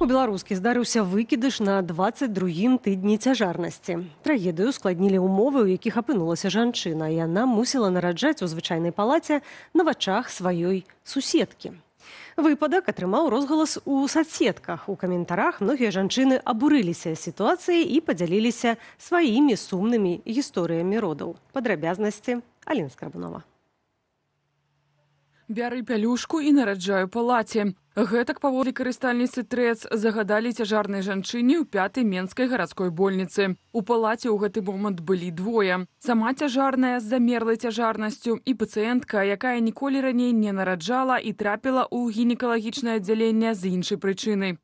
У беларускі здарыўся выкідыш на 22-м тыдні цяжарнасці. Трагедыю складнілі ўмовы, у якіх апынулася жанчына. Яна мусіла нараджаць у звычайнай палаце на вачах сваёй суседкі. Выпадак атрымаў розгалас у соцсетках. У каментарах многія жанчыны абурыліся сітуацыяй і падзяліліся сваімі сумнымі гісторыямі родаў. Падрабязнасці Аліна Скрабунова. Бяры пялюшку і нараджаю палаце. Гэтак паводле карыстальніцы ТРЭЦ загадалі цяжарнай жанчыне ў 5-й менскай гарадской больніцы. У палаце ў гэты момант былі двое. Сама цяжарная з замерлай цяжарнасцю і пацыентка, якая ніколі раней не нараджала і трапіла ў гінекалагічнае аддзяленне з іншай прычыны.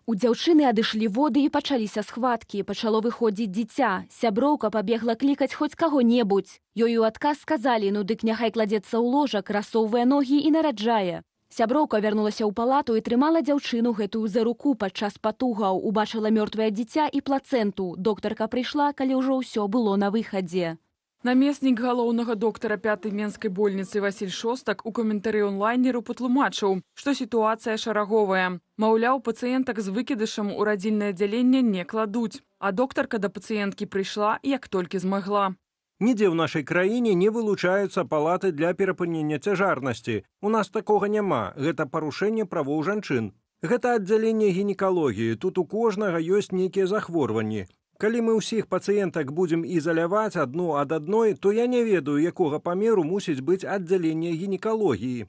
У дзяўчыны адышлі воды і пачаліся схваткі. Пачало выходзіць дзіця. Сяброўка пабегла клікаць хоць каго-небудзь. Ёй у адказ сказалі, ну дык няхай кладзецца ў ложак, рассоўвае ногі і нараджае. Сяброўка вярнулася ў палату і трымала дзяўчыну гэтую за руку падчас патугаў. Убачыла мёртвае дзіця і плацэнту. Доктарка прыйшла, калі ўжо ўсё было на выхадзе. Намеснік галоўнага доктара 5-й менскай больніцы Васіль Шостак у каментары онлайнеру патлумачыў, што сітуацыя шараговая. Маўляў, пацыентак з выкідышам у радзільнае аддзяленне не кладуць, а доктарка да пацыенткі прыйшла, як толькі змагла. Нідзе ў нашай краіне не вылучаюцца палаты для перапынення цяжарнасці. У нас такога няма. Гэта парушэнне правоў жанчын. Гэта аддзяленне гінекалогіі. Тут у кожнага ёсць нейкія захворванні. Калі мы ўсіх пацыентак будзем ізаляваць адну ад адной, то я не ведаю, якога памеру мусіць быць аддзяленне гінекалогіі.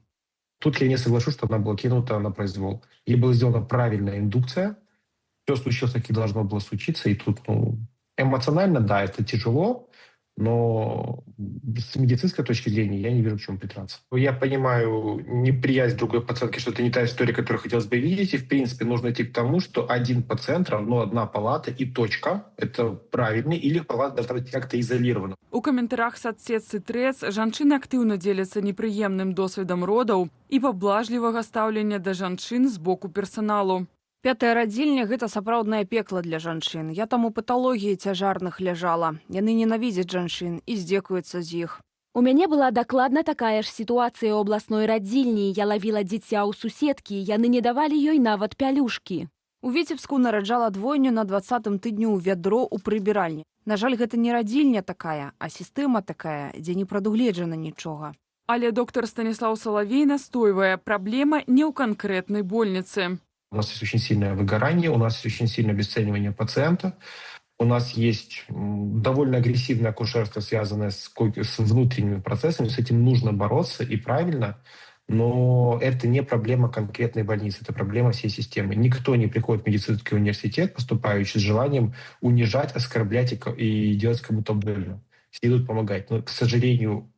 Тут я не соглашусь, что она была кинута на произвол. Ей была сделана правильная индукция. Все случилось, как и должно было случиться. И тут, эмоционально, да, это тяжело, но с медицинской точки зрения я не вижу, к чему придраться. Я понимаю неприязнь другой пациентки, что это не та история, которую хотелось бы видеть. И, в принципе, нужно идти к тому, что один пациент равно одна палата и точка. Это правильно. Или палата должна быть как-то изолирована. У каментарах соцсетцы ТРЭЦ жанчыны актыўна дзеляцца непрыемным досведам родаў і паблажлівага стаўлення да жанчын з боку персаналу. 5-я радзільня – гэта сапраўднае пекла для жанчын. Я там у паталогіі цяжарных ляжала. Яны ненавідзяць жанчын і здзекуюцца з іх. У мяне была дакладна такая ж сітуацыя ў абласной радзільні. Я лавіла дзіця ў суседкі, яны не давалі ёй нават пялюшкі. У Віцебску нараджала двойню на 20-м тыдню ў вядро ў прыбіральні. На жаль, гэта не радзільня такая, а сістэма такая, дзе не прадугледжана нічога. Але доктар Станіслаў Салавей настойвае, праблема не ў канкрэтнай больніцы. У нас есть очень сильное выгорание, у нас есть очень сильное обесценивание пациента, у нас есть довольно агрессивное акушерство, связанное с внутренними процессами, с этим нужно бороться и правильно, но это не проблема конкретной больницы, это проблема всей системы. Никто не приходит в медицинский университет, поступающий с желанием унижать, оскорблять и делать кому-то больно. Все идут помогать, но, к сожалению,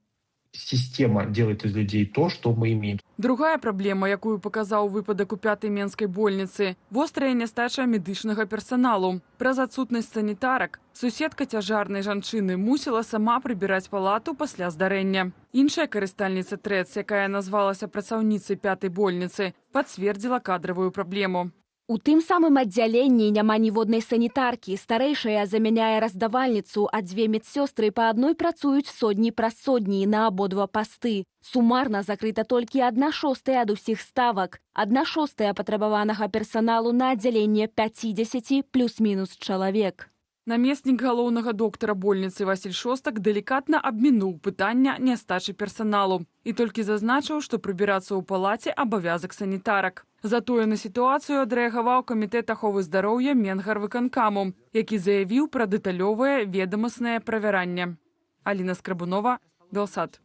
система делает из людей то, что мы имеем. Другая праблема, якую паказаў выпадак у 5-й менскай больніцы – вострая нястача медычнага персаналу. Праз адсутнасць санітарак суседка цяжарнай жанчыны мусіла сама прыбіраць палату пасля здарэння. Іншая карыстальніца ТРЭЦ, якая назвалася працаўніцай 5-й больніцы, пацвердзіла кадравую праблему. У тым самым аддзяленні няма ніводнай санітаркі. Старэйшая замяняе раздавальніцу, а 2 медсёстры па адной працуюць сотні праз сотні на абодва пасты. Сумарна закрыта толькі 1/6 ад усіх ставак. 1/6 патрабаванага персаналу на аддзяленне 50 плюс-мінус чалавек. Намеснік галоўнага доктара больніцы Васіль Шостак далікатна абмінуў пытання нястачы персаналу і толькі зазначыў, што прыбірацца ў палаце абавязак санітарак. Затое на сітуацыю адрэагаваў камітэт аховы здароўя Менгарвыканкаму, які заявіў пра дэталёвае ведамаснае правяранне. Аліна Скрабунова, Белсат.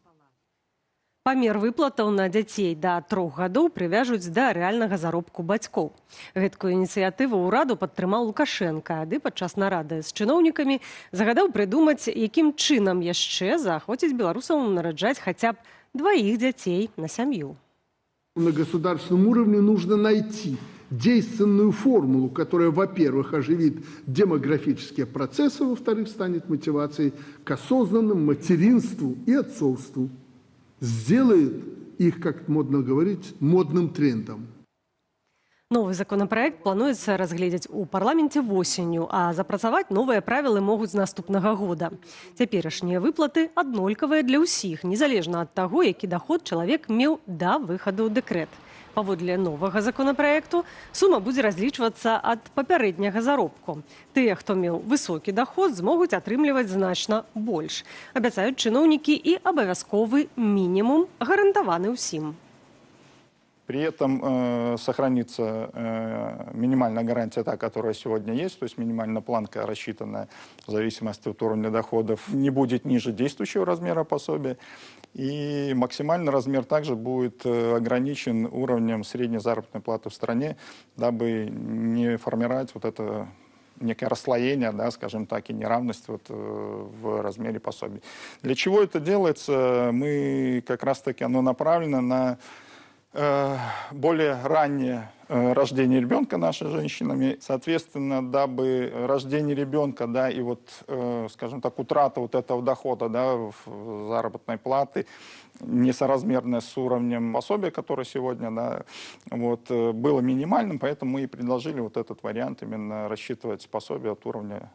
Памер выплатаў на дзяцей да 3 гадоў прывяжуць да рэальнага заробку бацькоў. Гэткую ініцыятыву ўраду падтрымаў Лукашенка, ды падчас нарады з чыноўнікамі загадаў прыдумаць, якім чынам яшчэ заахвоціць беларусаў нараджаць хаця б 2 дзяцей на сям'ю. На государственном уровне нужно найти действенную формулу, которая, во-первых, оживит демографические процессы, во-вторых, станет мотивацией к осознанному материнству и отцовству. Сделает их, как модно говорить, модным трендом. Новый законопроект плануецца разгледзець у парламенце восенню, а запрацаваць новыя правілы могуць з наступнага года. Цяперашнія выплаты аднолькавыя для ўсіх, незалежна ад таго, які даход чалавек меў да выхаду ў дэкрэт. Паводле новага законапраекту сума будзе разлічвацца ад папярэдняга заробку. Тыя, хто меў высокі даход, змогуць атрымліваць значна больш. Абяцаюць чыноўнікі і абавязковы мінімум, гарантаваны ўсім. При этом сохранится минимальная гарантия, та, которая сегодня есть, то есть минимальная планка, рассчитанная в зависимости от уровня доходов, не будет ниже действующего размера пособия. И максимальный размер также будет ограничен уровнем средней заработной платы в стране, дабы не формировать вот это некое расслоение, да, скажем так, и неравность вот в размере пособий. Для чего это делается? Мы как раз-таки, оно направлено на более раннее рождение ребенка нашими женщинами. Соответственно, дабы рождение ребенка, да, и вот, скажем так, утрата вот этого дохода, да, заработной платы, несоразмерная с уровнем пособия, которое сегодня, да, вот, было минимальным, поэтому мы и предложили вот этот вариант, именно рассчитывать пособие от уровня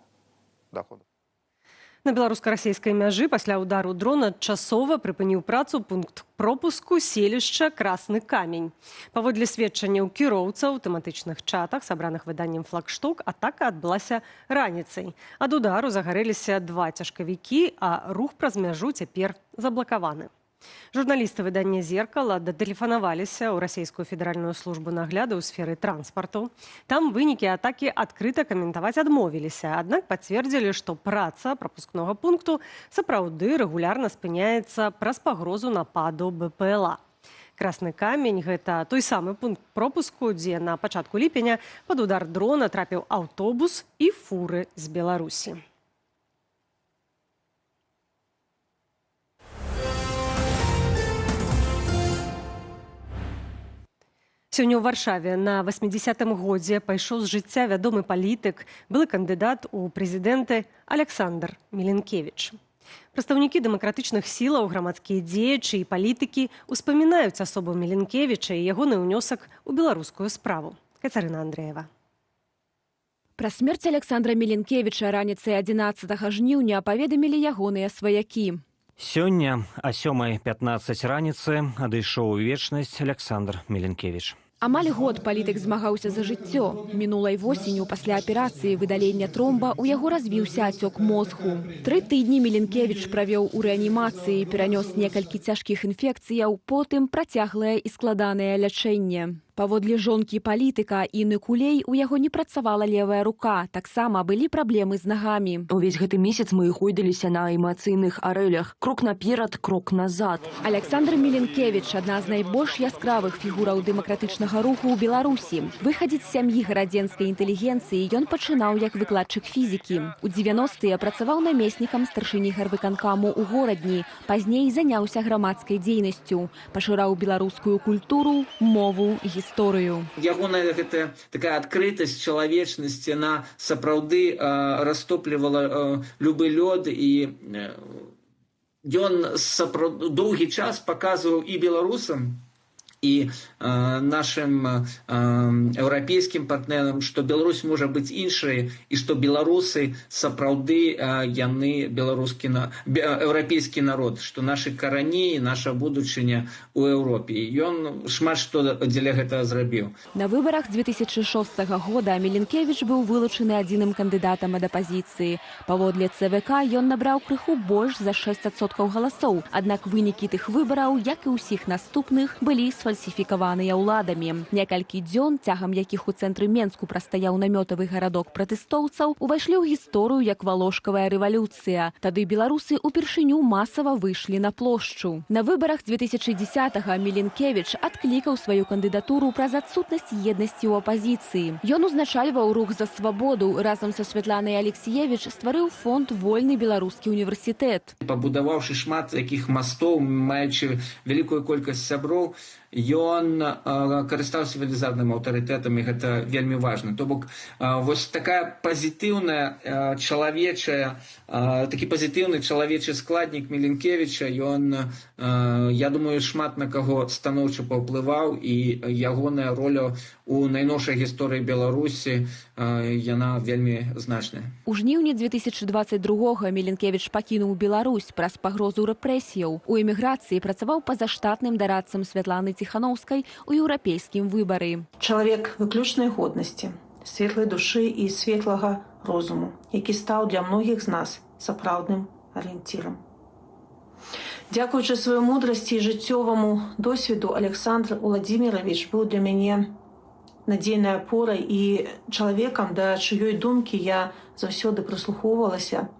дохода. На беларуска-расійскай мяжы пасля удару дрона часова прыпыніў працу пункт пропуску селішча Красны камень. Паводле сведчанняў кіроўцаў у тэматычных чатах, сабраных выданнем «Флагшток», атака адбылася раніцай. Ад удару загарэліся 2 цяжкавікі, а рух праз мяжу цяпер заблакаваны. Журналісты выдання «Зеркала» датэлефанаваліся ў расійскую федэральную службу нагляду ў сферы транспарту. Там вынікі атакі адкрыта каментаваць адмовіліся, аднак пацвердзілі, што праца прапускнога пункту сапраўды рэгулярна спыняецца праз пагрозу нападу БПЛА. Красны камень – гэта той самы пункт пропуску, дзе на пачатку ліпеня пад удар дрона трапіў аўтобус і фуры з Беларусі. Сёння ў Варшаве на 80-м годзе пайшоў з жыцця вядомы палітык, былы кандыдат у прэзідэнты Александр Міленкевіч. Прадстаўнікі дэмакратычных сілаў, грамадскія дзеячы і палітыкі успамінаюць асобу Міленкевіча і ягоны ўнёсак у беларускую справу. Кацярына Андрэева. Пра смерць Александра Міленкевіча раніцай 11 жніўня паведамілі ягоныя сваякі. Сёння о 7:15 раніцы адышоў у вечнасць Александр Міленкевіч. Амаль год палітык змагаўся за жыццё. Мінулай восенню пасля аперацыі выдалення тромба у яго развіўся ацёк мозгу. 3 тыдні Міленкевіч правёў у рэанімацыі, перанёс некалькі цяжкіх інфекцыяў, потым працяглае і складанае лячэнне. Паводле жонкі палітыка Інны Кулей у яго не працавала левая рука, таксама былі праблемы з нагамі. Увесь гэты месяц мы ходзіліся на эмацыйных арэлях. Крок наперад, крок назад. Александр Міленкевіч – адна з найбольш яскравых фігураў дэмакратычнага руху ў Беларусі. Выхадзец з сям'і гарадзенскай інтэлігенцыі, ён пачынаў як выкладчык фізікі. У 90-е працаваў намеснікам старшыні гарвыканкаму ў горадні, пазней заняўся грамадскай дзейнасцю, пашыраў беларускую культуру, мову, гісторыю. Ягоная гэта такая адкрытасць чалавечнасці, яна сапраўды растоплівала любы лёд, і ён доўгі час паказваў і беларусам, і нашим еўрапейскім партнерам, што Беларусь можа быць іншай, і што беларусы сапраўды яны еўрапейскі народ, што нашы карані і наша будучыня ў Еўропе. Ён шмат што дзеля гэтага зрабіў. На выбарах 2006 года Міленкевіч быў вылучаны адзіным кандыдатам ад апазіцыі. Паводле ЦВК ён набраў крыху больш за 6% галасоў, аднак вынікі тых выбараў, як і ўсіх наступных, былі сфальсіфікаваныя ўладамі. Некалькі дзён, цягам якіх у цэнтры Менску прастаяў намётавы гарадок пратэстоўцаў, увайшлі ў гісторыю як валошкавая рэвалюцыя. Тады беларусы упершыню масава выйшлі на плошчу. На выбарах 2010-го Міленкевіч адклікаў сваю кандыдатуру праз адсутнасць еднасці ў апазіцыі. Ён узначальваў рух за свабоду. Разам са Святланай Алексіевіч стварыў фонд «Вольны беларускі універсітэт». Пабудаваўшы шмат такіх мастоў, маючы вялікую колькасць сяброў, ён карыстаўся велізарным аўтарытэтам, і гэта вельмі важна. То бок, вось такая пазітыўная чалавечая, такі пазітыўны чалавечы складнік Міленкевіча, ён, я думаю, шмат на каго станоўча паўплываў, і ягоная роля у найноўшай гісторыі Беларусі, яна вельмі значная. У жніўні 2022-го Міленкевіч пакінуў Беларусь праз пагрозу рэпрэсіяў. У эміграцыі працаваў пазаштатным дарадцам Святланы Ціханаўскай у еўрапейскім выбары. Чалавек выключнай годнасці, светлай душы і светлага розуму, які стаў для многіх з нас сапраўдным арыенцірам. Дзякуючы сваёй мудрасці і жыццёваму досведу Александр Уладзімірович быў для мяне надзейнай апорай і чалавекам, да чыёй думкі я заўсёды прыслухоўвалася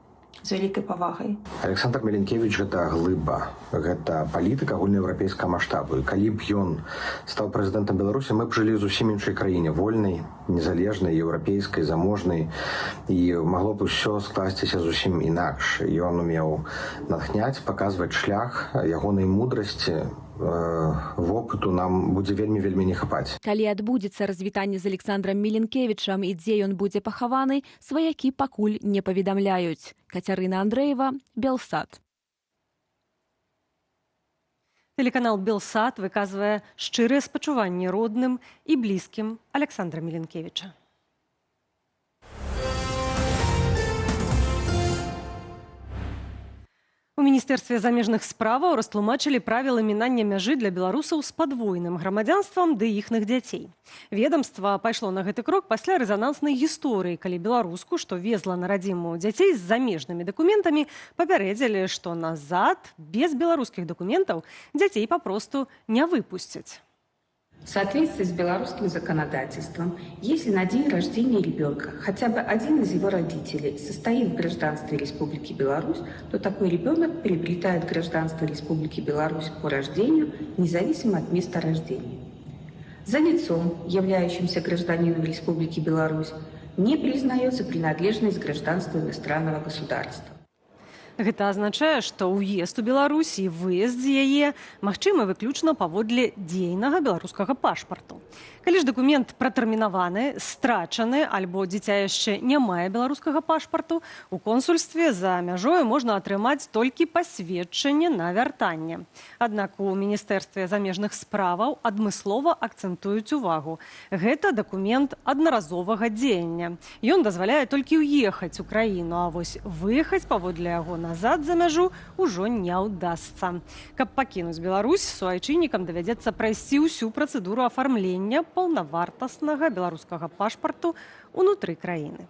з вялікай павагай. Александр Міленкевіч гэта глыба, гэта палітык агульнаеўрапейскага маштабу. І калі б ён стаў прэзідэнтам Беларусі, мы б жылі зусім іншай краіне, вольнай, незалежнай, еўрапейскай, заможнай, і магло б усё скласціся зусім інакш. Ён умеў натхняць, паказваць шлях, ягонай мудрасці, вопыту нам будзе вельмі не хапаць. Калі адбудзецца развітанне з Александром Міленкевічам і дзе ён будзе пахаваны, сваякі пакуль не паведамляюць. Кацярына Андрэева, Белсат. Телеканал «Белсат» выказвае шчырыя спачуванні родным і блізкім Александра Міленкевіча. У Міністэрстве замежных справаў растлумачылі правілы мінання мяжы для беларусаў з падвойным грамадзянствам ды іхных дзяцей. Ведамства пайшло на гэты крок пасля рэзананснай гісторыі, калі беларуску, што везла на радзіму дзяцей з замежнымі дакументамі, папярэдзілі, што назад без беларускіх дакументаў дзяцей папросту не выпусцяць. В соответствии с белорусским законодательством, если на день рождения ребенка хотя бы один из его родителей состоит в гражданстве Республики Беларусь, то такой ребенок приобретает гражданство Республики Беларусь по рождению, независимо от места рождения. За лицом, являющимся гражданином Республики Беларусь, не признается принадлежность к гражданству иностранного государства. Гэта азначае, што ўезд у Беларусь і выезд з яе магчымы выключна паводле дзейнага беларускага пашпарту. Калі ж дакумент пратэрмінаваны, страчаны альбо дзіця яшчэ не мае беларускага пашпарту, у консульстве за мяжою можна атрымаць толькі пасведчанне на вяртанне. Аднак у Міністэрстве замежных справаў адмыслова акцэнтуюць увагу. Гэта дакумент аднаразовага дзеяння. Ён дазваляе толькі ўехаць у краіну, а вось выехаць паводле яго назад за мяжу ўжо не ўдасца. Каб пакінуць Беларусь, суайчыннікам давядзецца прайсці ўсю працэдуру афармлення паўнавартаснага беларускага пашпарту ўнутры краіны.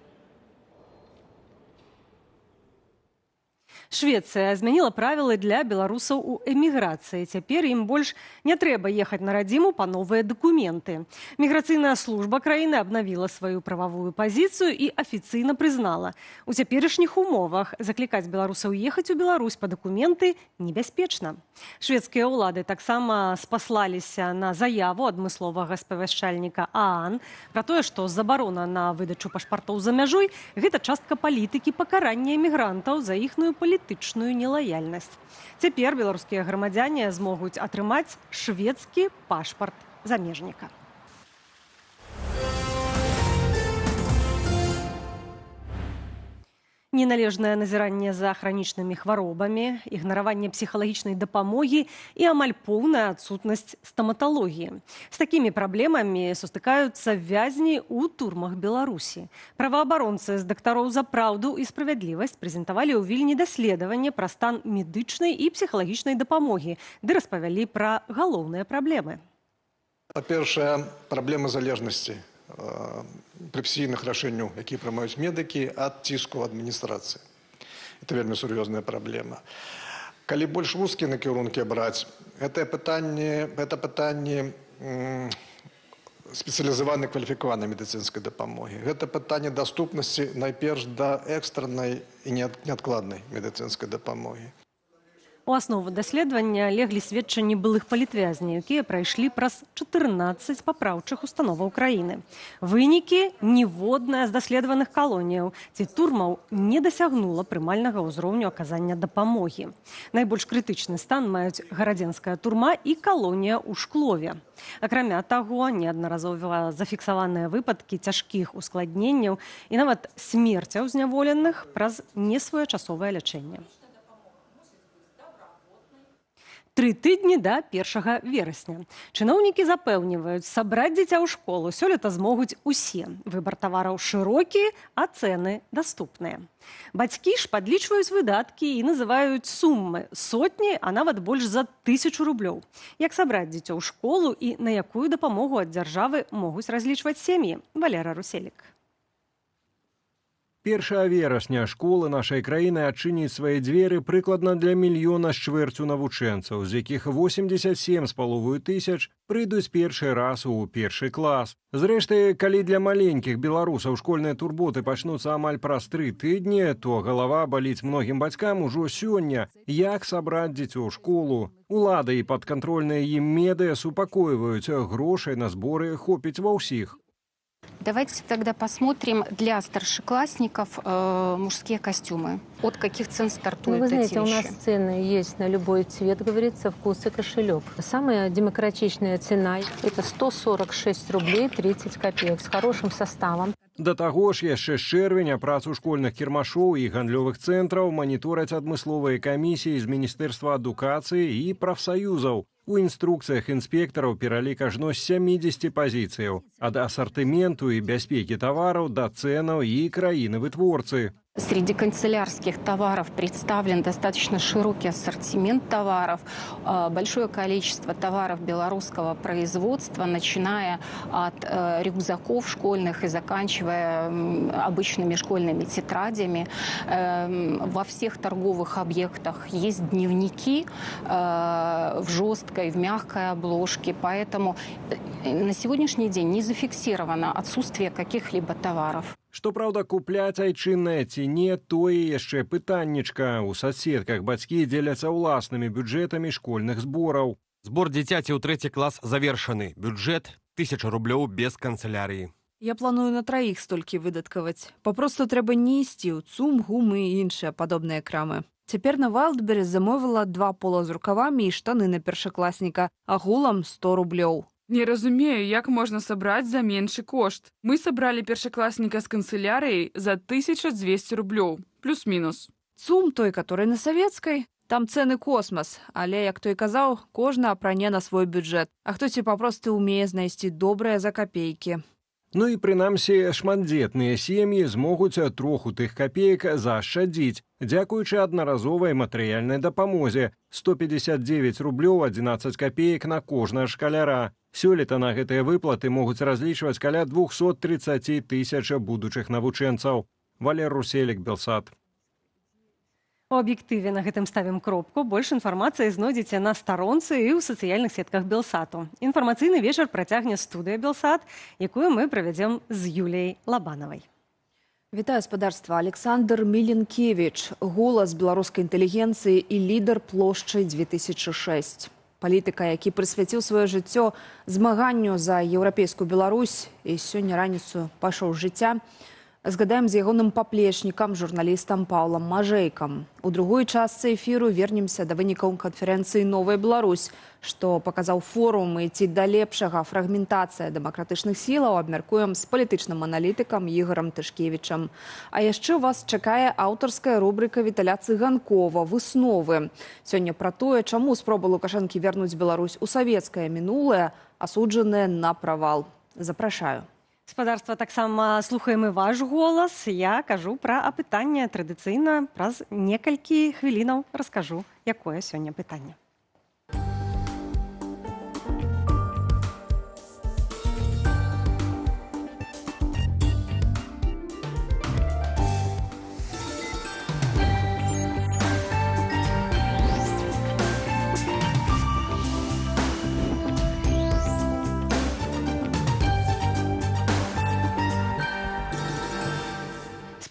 Швецыя змяніла правілы для беларусаў у эміграцыі. Цяпер ім больш не трэба ехаць на радзіму па новыя дакументы. Міграцыйная служба краіны абнавіла сваю прававую пазіцыю і афіцыйна прызнала. У цяперашніх умовах заклікаць беларусаў ехаць у Беларусь па дакументы небяспечна. Шведскія ўлады таксама спаслаліся на заяву адмысловага спавяшчальніка ААН пра тое, што забарона на выдачу пашпартоў за мяжой – гэта частка палітыкі пакарання эмігрантаў за іхную палітычную нелаяльнасць. Цяпер беларускія грамадзяне змогуць атрымаць шведскі пашпарт замежніка. Неналежнае назіранне за хранічнымі хваробамі, ігнараванне псіхалагічнай дапамогі і амаль поўная адсутнасць стаматалогіі. З такімі праблемамі сустыкаюцца вязні ў турмах Беларусі. Праваабаронцы з дактароў за праўду і справядлівасць прэзентавалі ў Вільні даследаванне пра стан медычнай і псіхалагічнай дапамогі, ды распавялі пра галоўныя праблемы. Па-першае, праблема залежнасці. Прафесійных рашэнняў, якія прымаюць медыкі, ад ціску адміністрацыі. Это вельмі сур'ёзная праблема. Калі больш вузкія накірункі браць, гэта пытанне спецыялізаванай кваліфікаванай медыцынскай дапамогі. Гэта пытанне даступнасці найперш да экстраннай і неадкладнай медыцынскай дапамогі. У аснову даследавання леглі сведчанні былых палітвязняў, якія прайшлі праз 14 папраўчых установаў краіны. Вынікі ніводная з даследаваных калоніяў ці турмаў не дасягнула прымальнага ўзроўню аказання дапамогі. Найбольш крытычны стан маюць гарадзенская турма і калонія ў Шклове. Акрамя таго, неаднаразова зафіксаваныя выпадкі цяжкіх ускладненняў і нават смерцяў зняволеных праз несвоечасовае лячэнне. 3 тыдні да 1 верасня. Чыноўнікі запэўніваюць, сабраць дзіця ў школу сёлета змогуць усе. Выбар тавараў шырокі, а цэны даступныя. Бацькі ж падлічваюць выдаткі і называюць суммы сотні, а нават больш за 1000 рублёў. Як сабраць дзіцё ў школу і на якую дапамогу ад дзяржавы могуць разлічваць сем'і? Валера Руселік. 1 верасня школы нашай краіны адчыніць свае дзверы прыкладна для 1,25 мільёна навучэнцаў, з якіх 87,5 тысяч прыйдуць першы раз у першы клас. Зрэшты, калі для маленькіх беларусаў школьныя турботы пачнуцца амаль праз 3 тыдні, то галава баліць многім бацькам ужо сёння, як сабраць дзіцё ў школу. Улады і падкантрольныя ім медыя супакойваюць, грошай на зборы хопіць ва ўсіх. Давайте тогда посмотрим для старшеклассников мужские костюмы. От каких цен стартуют вы знаете, эти вещи? У нас цены есть на любой цвет, говорится, вкус и кошелек. Самая демократичная цена – это 146 рублей 30 копеек с хорошим составом. Да таго ж яшчэ з чэрвеня працу школьных кірмашоў і гандлёвых цэнтраў манітораць адмысловыя камісіі з Міністэрства адукацыі і прафсаюзаў. У інструкцыях інспектараў пералік ажно з 70 пазіцыяў. Ад асартыменту і бяспекі тавараў да цэнаў і краіны-вытворцы. Среди канцелярских товаров представлен достаточно широкий ассортимент товаров, большое количество товаров белорусского производства, начиная от рюкзаков школьных и заканчивая обычными школьными тетрадями. Во всех торговых объектах есть дневники в жесткой, в мягкой обложке, поэтому на сегодняшний день не зафиксировано отсутствие каких-либо товаров. Што праўда, купляць айчыннае ці не, тое яшчэ пытаннічка. У соцсетках бацькі дзеляцца ўласнымі бюджэтамі школьных збораў. Збор дзіцяці ў 3 клас завершаны. Бюджэт 1000 рублёў без канцелярыі. Я планую на 3 столькі выдаткаваць. Папросту трэба не ісці ў ЦУМ, ГУМ і іншыя падобныя крамы. Цяпер на Wildberries замовіла 2 пола з рукавамі і штаны на першакласніка, агулам 100 рублёў. Не разумею, як можна сабраць за меншы кошт. Мы сабралі першакласніка з канцелярыяй за 1200 рублёў, плюс-мінус. ЦУМ той, который на савецкай, там цэны космас, але, як той казаў, кожны апране на свой бюджэт, а хтосьці папросту ўмее знайсці добрае за капейкі. Ну і прынамсі шматдзетныя сем'і змогуць троху тых капеек заашчадзіць, дзякуючы аднаразовай матэрыяльнай дапамозе 159 рублёў 11 копеек на кожнага шкаляра. Сёлета на гэтыя выплаты могуць разлічваць каля 230 тысяч будучых навучэнцаў. Валер Руселік, Белсат. У аб'ектыве на гэтым ставім кропку. Больш інфармацыі знойдзеце на старонцы і ў сацыяльных сетках Белсату. Інфармацыйны вечар працягне студыя Белсат, якую мы правядзем з Юліяй Лабанавай. Вітаю, спадарства. Александр Міленкевіч, голас беларускай інтэлігенцыі і лідар плошчы 2006. Палітыка, які прысвяціў сваё жыццё змаганню за еўрапейскую Беларусь і сёння раніцу пайшоў з жыцця. Згадаем з ягоным паплечнікам, журналістам Паўлам Мажэйкам. У другой частцы эфіру вернемся да вынікаў канферэнцыі «Новая Беларусь», што паказаў форум і ці да лепшага фрагментацыя дэмакратычных сілаў, абмяркуем з палітычным аналітыкам Ігорам Тышкевічам. А яшчэ вас чакае аўтарская рубрыка Віталя Цыганкова «Высновы». Сёння пра тое, чаму спроба Лукашэнкі вярнуць Беларусь у савецкае мінулае, асуджанае на правал. Запрашаю. Спадарства, таксама слухаем і ваш голас. Я кажу пра апытанне традыцыйна. Праз некалькі хвілінаў раскажу, якое сёння пытанне.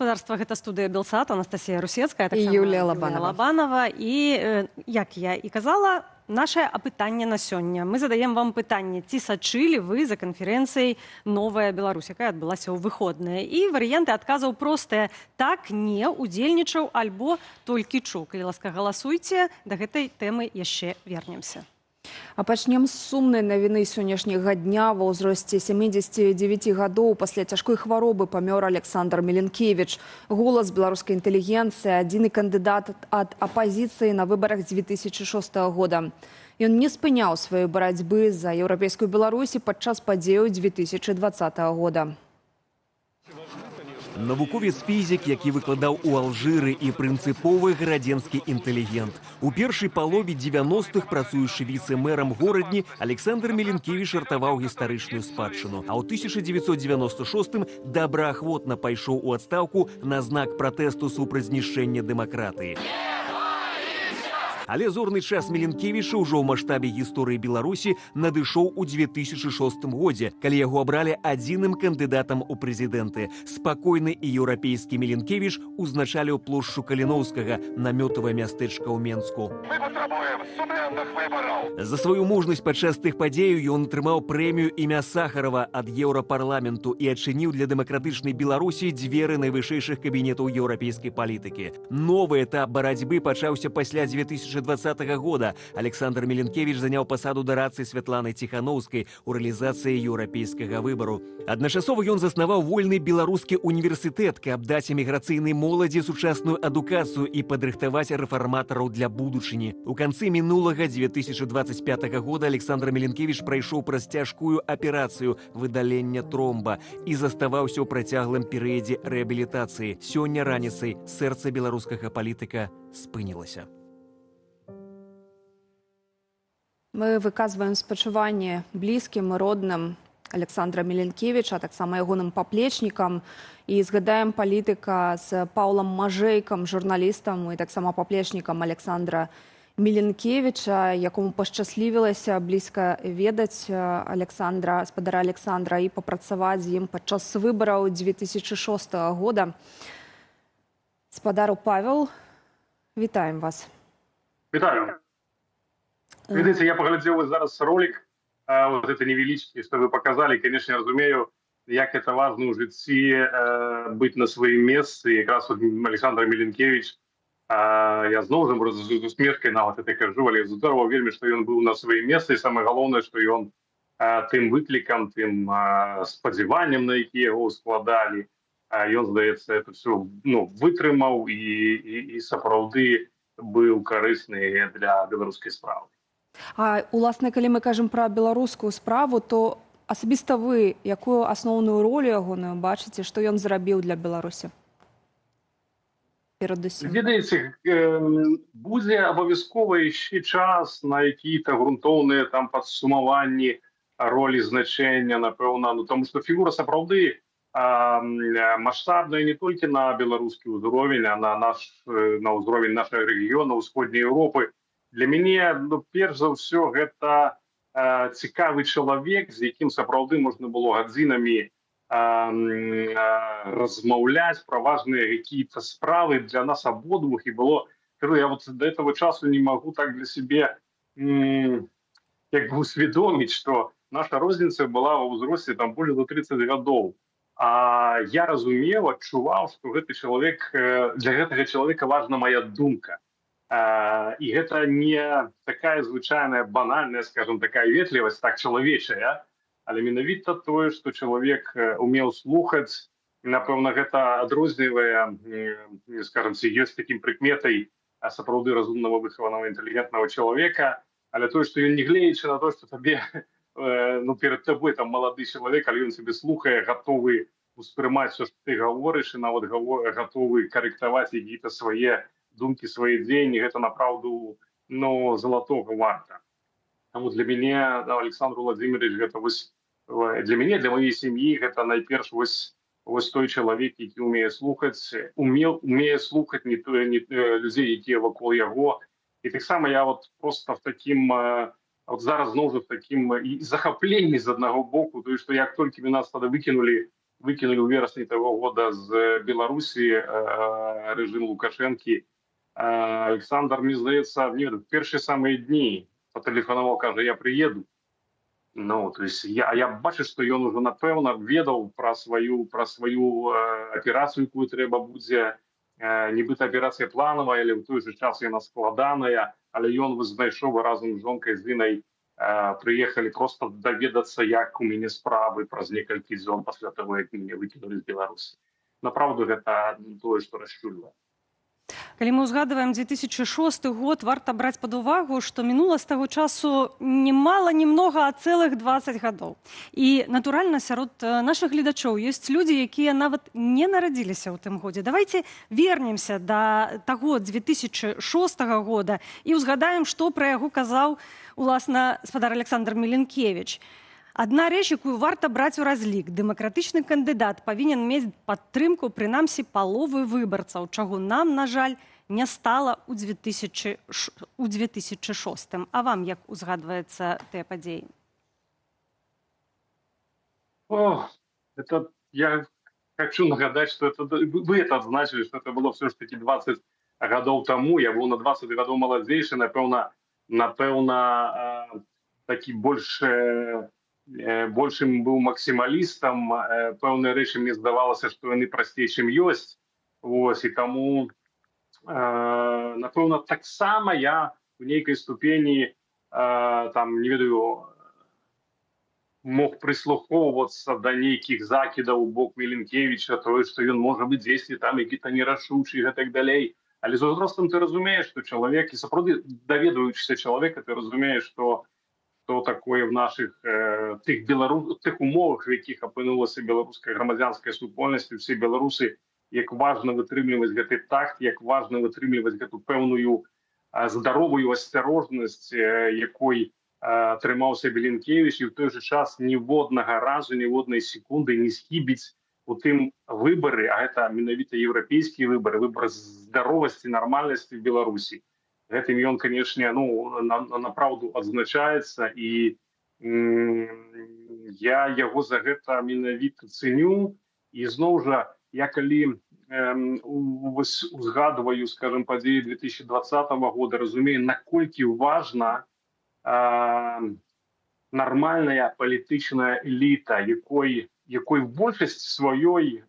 Господарства, гэта студыя Белсат, Анастасія Русецкая, і Юлія Лабанова. І, як я і казала, наше апытанне на сёння. Мы задаем вам пытанне, ці сачылі вы за канферэнцыяй «Новая Беларусь», якая адбылася ў выходныя. І варыянты адказаў простыя: так, не, удзельнічаў, альбо толькі чуў. Калі ласка, галасуйце, да гэтай тэмы яшчэ вернемся. А А пачнем з сумнай навіны сённяшняга дня. Ва ўзросце 79 гадоў пасля цяжкой хваробы памёр Александр Міленкевіч. Голас беларускай інтэлігенцыі, адзіны кандыдат ад апазіцыі на выбарах 2006 года. Ён не спыняў сваёй барацьбы за еўрапейскую Беларусь падчас падзеяў 2020 года. Навуковец фізік, які выкладаў у Алжыры, і прынцыповы гарадзенскі інтэлігент. У першай палове 90-х працуючы віцэ-мэрам горадні, Александр Міленкевіч ратаваў гістарычную спадчыну. А ў 1996-м добраахвотна пайшоў у адстаўку на знак пратэсту супраць знішчэння дэмакратыі. Але зорны час Міленкевіча ўжо ў маштабе гісторыі Беларусі надышоў у 2006 годзе, калі яго абралі адзіным кандыдатам у прэзідэнты. Спакойны і еўрапейскі Міленкевіч узначаліў плошчу Каліноўскага, намётавае мястэчка ў Менску. Мы патрабуем сумленных выбараў! За сваю мужнасць падчас тых падзеяў ён атрымаў прэмію імя Сахарова ад Еўрапарламенту і адчыніў для дэмакратычнай Беларусі дзверы найвышэйшых кабінетаў еўрапейскай палітыкі. Новы этап барацьбы пачаўся пасля 2020 года. Александр Міленкевіч заняў пасаду дарадцы Святланы Ціханаўскай у рэалізацыі еўрапейскага выбару. Адначасова ён заснаваў вольны беларускі універсітэт, каб даць эміграцыйнай моладзі сучасную адукацыю і падрыхтаваць рэфарматараў для будучыні. У канцы мінулага 2025 года Александр Міленкевіч прайшоў праз цяжкую аперацыю выдалення тромба і заставаўся ў працяглым перыядзе рэабілітацыі. Сёння раніцай сэрца беларускага палітыка спынілася. Мы выказваем спачуванне блізкім і родным Александра Міленкевіча, а таксама ягоным паплечнікам. І згадаем палітыка з Паўлам Мажэйкам, журналістам і таксама паплечнікам Александра Міленкевіча, якому пашчаслівілася блізка ведаць спадара Александра і папрацаваць з ім падчас выбараў 2006 года. Спадару Павел, вітаем вас. Вітаю. Видите, я поглядел зараз ролик, вот это невеличкий, что вы показали. Конечно, я разумею, як это важно у житті быть на своем месте. И как раз вот Александр Міленкевич, я знову ж з усмешкой на вот это кажу, але здорово вельмі, что он был на своем месте. И самое главное, что он тем выкликом, тем сподіванням, на які його складали, он, здається, это все витримав і сапраўды был корисний для беларускай справы. А уласна, калі мы кажам пра беларускую справу, то асабіста вы якую асноўную ролю ягоную бачыце, што ён зрабіў для Беларусі? Перадусім. Ведаеце, будзе абавязкова ісці час на якія-то грунтоўныя там падсумаванні ролі значэння, напэўна, тому што фігура сапраўды масштабная не толькі на беларускі ўзровень, а на ўзровень нашага рэгіёна, ўсходняй Еўропы. Для мяне, перш за ўсё, гэта цікавы чалавек, з якім сапраўды можна было гадзінамі размаўляць пра важныя какие-то справы для нас абодвух. І было, я вот до этого часу не могу так для себе як бы усведоміць, што наша розніца была ва ўзросце там более за 30 гадоў. А я разумеў, адчуваў, што гэты чалавек, для гэтага чалавека важна моя думка. І гэта не такая звычайная банальная, скажем, такая ветлівасць, так чалавечая, але менавіта тое, што чалавек умеў слухаць. Напэўна, гэта адрознівае, скажем, ёсць такім прыкметай сапраўды разумнага, выхаванага, інтэлігентнага чалавека, але тое, што ён не гледзячы на то, што табе, перед тобой там малады чалавек, але ён цябе слухае, гатовы успрымаць все, што ты гаворыш, і нават гатовы карэктаваць якія-то свае думкі, свае дзеянні, гэта направду золотого варта. Таму для мяне Александр Владимирович, гэта для мяне, для моей сям'і, гэта найперш вось той чалавек, які умее слухаць, умее слухаць не людзей, якія вакол яго. І таксама я вот просто в такім, вот зараз зноў жа в такім захапленні з аднаго боку, то што як толькі нас тады выкінули у верасні того года з Беларусі рэжым Лукашэнкі, Александр, мне здаецца, в першыя самыя дні патэлефанаваў, кажа, я приеду. То есть я бачу, што ён уже, напэўна, ведаў пра сваю аперацыю, якую трэба будзе, нібыта аперацыя планавая, але ў той же час яна складаная, але ён знайшоў разам з жонкай з Інай приехали просто доведацца, як у мяне справы праз некалькі дзён пасля таго, як мяне выкінулі з Беларусі. Направду гэта тое, што расчульвае. Калі мы ўзгадваем 2006 год, варта браць пад увагу, што мінула з таго часу не мала, не многа, а цэлых 20 гадоў. І, натуральна, сярод нашых гледачоў ёсць людзі, якія нават не нарадзіліся ў тым годзе. Давайце вернемся да таго 2006 года і ўзгадаем, што пра яго казаў, уласна, спадар Александр Міленкевіч. Адна рэч, якую варта браць у разлік. Дэмакратычны кандыдат павінен мець падтрымку прынамсі паловы выбарцаў, чаго нам, на жаль, не стала ў 2006. А вам як узгадваецца тыя падзеі? Я хочу нагадаць, што вы это адзначылі, што это было все ж таки 20 гадоў таму. Я быў на 20 гадоў маладзейшы, напэўна, такі большым быў максімалістам. Пэўныя рэчы мне здавалася, што яны прасцей, чым ёсць. І таму, напэўна, таксама я в нейкай ступені, не ведаю, мог прыслухоўвацца да нейкіх закідаў у бок Міленкевіча, тое, што ён можа быць дзесьці там які-то нерашучы і гэтак далей. Але з узростам ты разумееш, што чалавек, і сапраўды даведваючыся чалавека, ты разумееш, што такое в наших тых умовах, в якіх апынулася беларуская грамадзянская супольнасць, усе беларусы, як важна вытрымліваць гэты такт, як важна вытрымліваць гэту пэўную здаровую асцярожнасць, якой трымаўся Міленкевіч, і ў той жа час ніводнага разу, ніводнай секунды не схібіць у тым выбары, а гэта менавіта еўрапейскія выбары, выбар здаровасці, нармальнасці в Беларусі. Гэтым ён, канешне, направду адзначаецца, і я яго за гэта менавіта цэню. І зноў жа, я калі узгадваю, скажем, падзеі 2020 года, разумею, наколькі важна нармальная палітычная эліта, якой большасць сваёй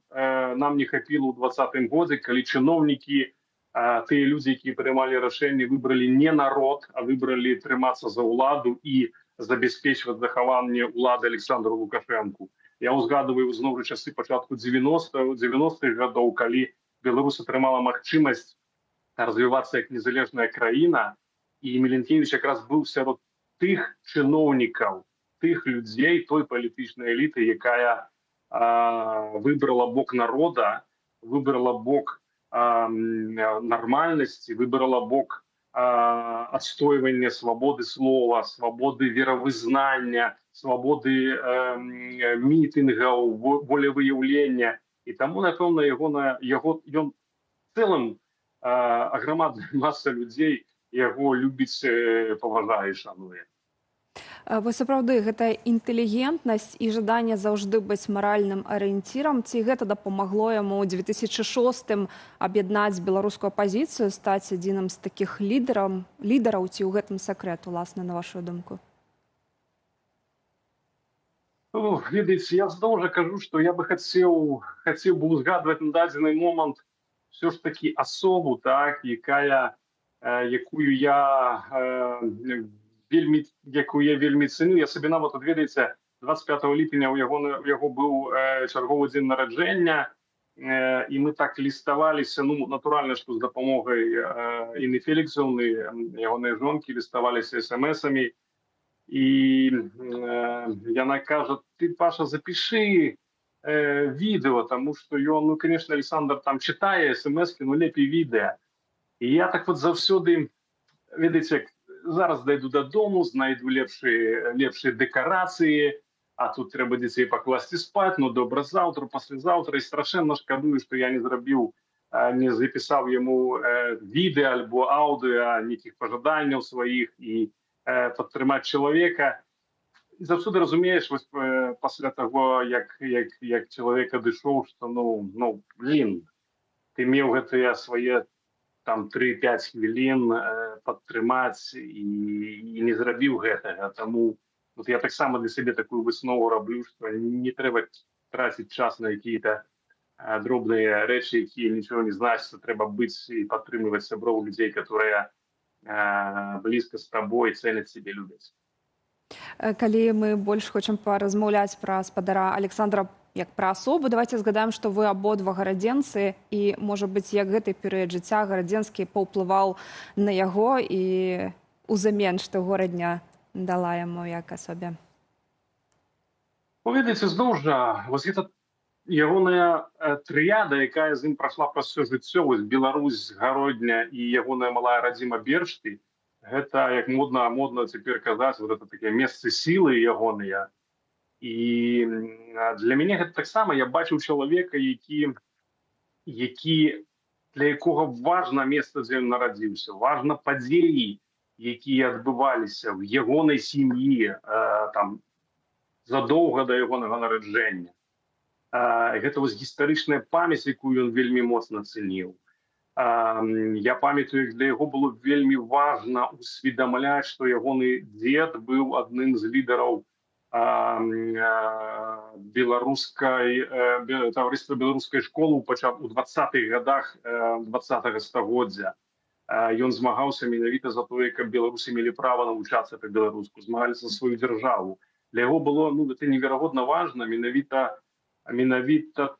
нам не хапіла ў 2020 годзе, калі чыноўнікі, тыя людзі, якія прымалі рашэнні, выбралі не народ, а выбралі трымацца за ўладу і забяспечваць захаванне ўлады Александру Лукашэнку. Я ўзгадваю зноў жа часы пачатку 90-х гадоў, калі Беларусь атрымала магчымасць развівацца як незалежная краіна, і Міленкевіч якраз быў сярод тых чыноўнікаў, тых людзей, той палітычнай эліты, якая выбрала бок народа, выбрала бок нармальнасці, выбрала бок адстойвання свабоды слова, свабоды веравызнання, свабоды мітынгаў, волевыяўлення. І таму, напэўна, ён цэлым аграмадная маса людзей яго любіць, паважае і шануе. Вось сапраўды гэта інтэлігентнасць і жаданне заўжды быць маральным арыенцірам. Ці гэта дапамагло яму ў 2006-м аб'яднаць беларускую апазіцыю, стаць адзіным з такіх лідараў, ці ў гэтым сакрэт, уласна, на вашу думку? Ведаеце, я зноў жа кажу, што я бы хацеў бы узгадваць на дадзены момант все ж такі асобу, якую я вельмі цэню. Я сабе нават, ведаеце, 25 ліпеня у яго быў чарговы дзень нараджэння, і мы так ліставаліся, натуральна, што з дапамогай Інны Феліксаўны, ягонай жонкі, ліставаліся смс-амі, і яна кажа: ты, Паша, запішы відэо, таму што ён, конечно, Александр там чытае смс-кі, лепей відэа. І я так вот заўсёды, ведаеце, зараз дайду дадому, знайду лепшыя дэкарацыі, а тут трэба дзяцей пакласці спаць, добра, заўтра, паслязаўтра, і страшэнна шкадую, што я не запісаў яму відэа альбо аўдыа, нейкіх пажаданняў сваіх і падтрымаць чалавека. І заўсёды разумееш, вось пасля таго, як чалавек адышоў, што, ты меў гэтыя свае там 3-5 хвілін падтрымаць і не зрабіў гэтага. Таму я таксама для сябе такую выснову раблю, што не трэба траціць час на якія-то дробныя рэчы, якія нічого не значаць. Трэба быць і падтрымліваць сяброў, людзей, которые блізка з табой, цэняць сябе, любяць. Калі мы больш хочам паразмаўляць пра спадара Александра як пра асобу, давайте згадаем, што вы абодва гарадзенцы і, можа быць, як гэты перыяд жыцця гарадзенскі паўплываў на яго і узамен, што горадня дала яму як асобе. Ведаеце, зноў жа, вось гэта ягоная трыяда, якая з ім прайшла праз усё жыццё, вось Беларусь, гародня і ягоная малая радзіма Бершты, гэта, як модна цяпер казаць, вот это такія месцы сілы ягоныя. І для мяне гэта таксама, я бачыў чалавека, для якога важна месца, дзе ён нарадзіўся, важна падзеі, якія адбываліся в ягонай сям'і, там, задоўга да ягонага нараджэння. Гэта вось гістарычная памяць, якую ён вельмі моцна цэніў. Я памятаю, як для яго было вельмі важна усведамляць, што ягоны дзед быў адным з лідараў таварыства беларускай школы у 20-х гадах 20-го стагоддзя. Ён змагаўся менавіта за тое, каб беларусы мелі права навучацца па-беларуску, змагаліся за сваю дзяржаву. Для яго было гэта неверагодна важна менавіта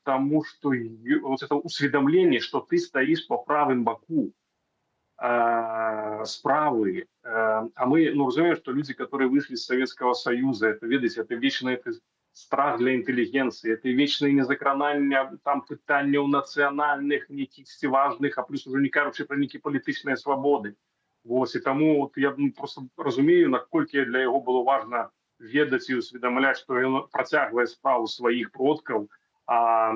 таму, што вот это усведамленне, што ты стаіш па правым баку справы. А мы разумеем, что люди, которые вышли из Советского Союза, это, видите, это вечный страх для интеллигенции, это вечное незакранальне там пытанняў национальных, нейкіх важных, а плюс уже не кажучы про нейкія палітычныя свободы. Вот, и тому вот я просто разумею, наколькі для яго было важно ведаць і усведамляць, што ён працягвае справу сваіх продкаў, а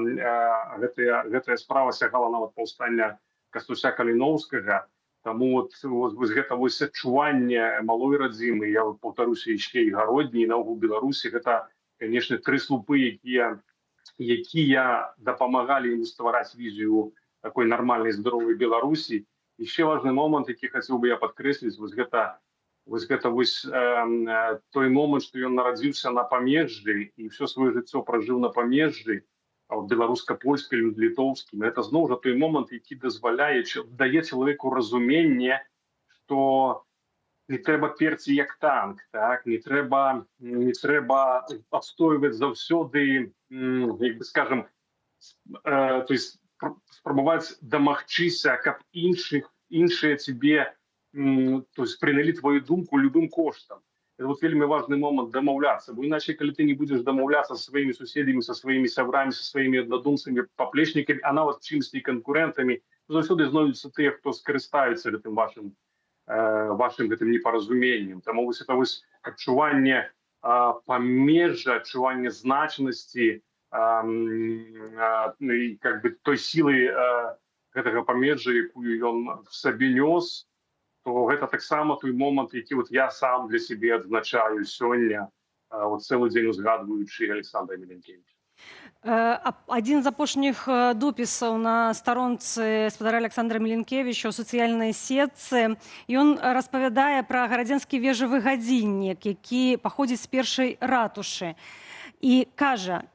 гэтая справа сягала нават паўстання Кастуся Каліноўскага. Таму вот гэта вось адчуванне малой радзімы, я паўтаруся яшчэ і гародні, і наогул Беларусі, гэта, конечно, тры слупы, якія дапамагалі ему ствараць візію такой нормальной, здоровой Беларусі. Еще важный момент, які хацеў бы я падкрэсліць, той момент, што ён нарадзіўся на памежжы і все сваё жыццё пражыў на памежжы, беларуска-польскай, літоўскім. Это зноў жа той момент, які дазваляе, дае чалавеку разуменне, што не трэба перці як танк, так? Не трэба адстойваць заўсёды, як бы скажем, то есть спрабаваць дамагчыся, каб іншыя тебе прынялі твою думку любым коштам. Это вот вельмі важный момент дамаўляцца, бо иначе, калі ты не будешь дамаўляцца со своими суседзямі, со своими сябрамі, со своими аднадумцамі, паплечнікамі, а нават чымсьці канкурэнтамі, заўсёды знойдуцца тыя, хто скарыстаюцца гэтым вашым гэтым непаразуменнем. Таму вось это вось адчуванне памежжа, адчуванне значнасці, как бы той сілы гэтага памежжа, якую ён в сабе нёс, то гэта таксама той момант, які вот я сам для себе адзначаю сёння, вот цэлы дзень узгадваючы Александра Міленкевіча. Адзін з апошніх допісаў на старонцы спадара Александра Міленкевіча ў сацыяльнай сетцы, ён распавядае пра гарадзенскі вежавы гадзіннік, які паходзіць з першай ратушы. І кажа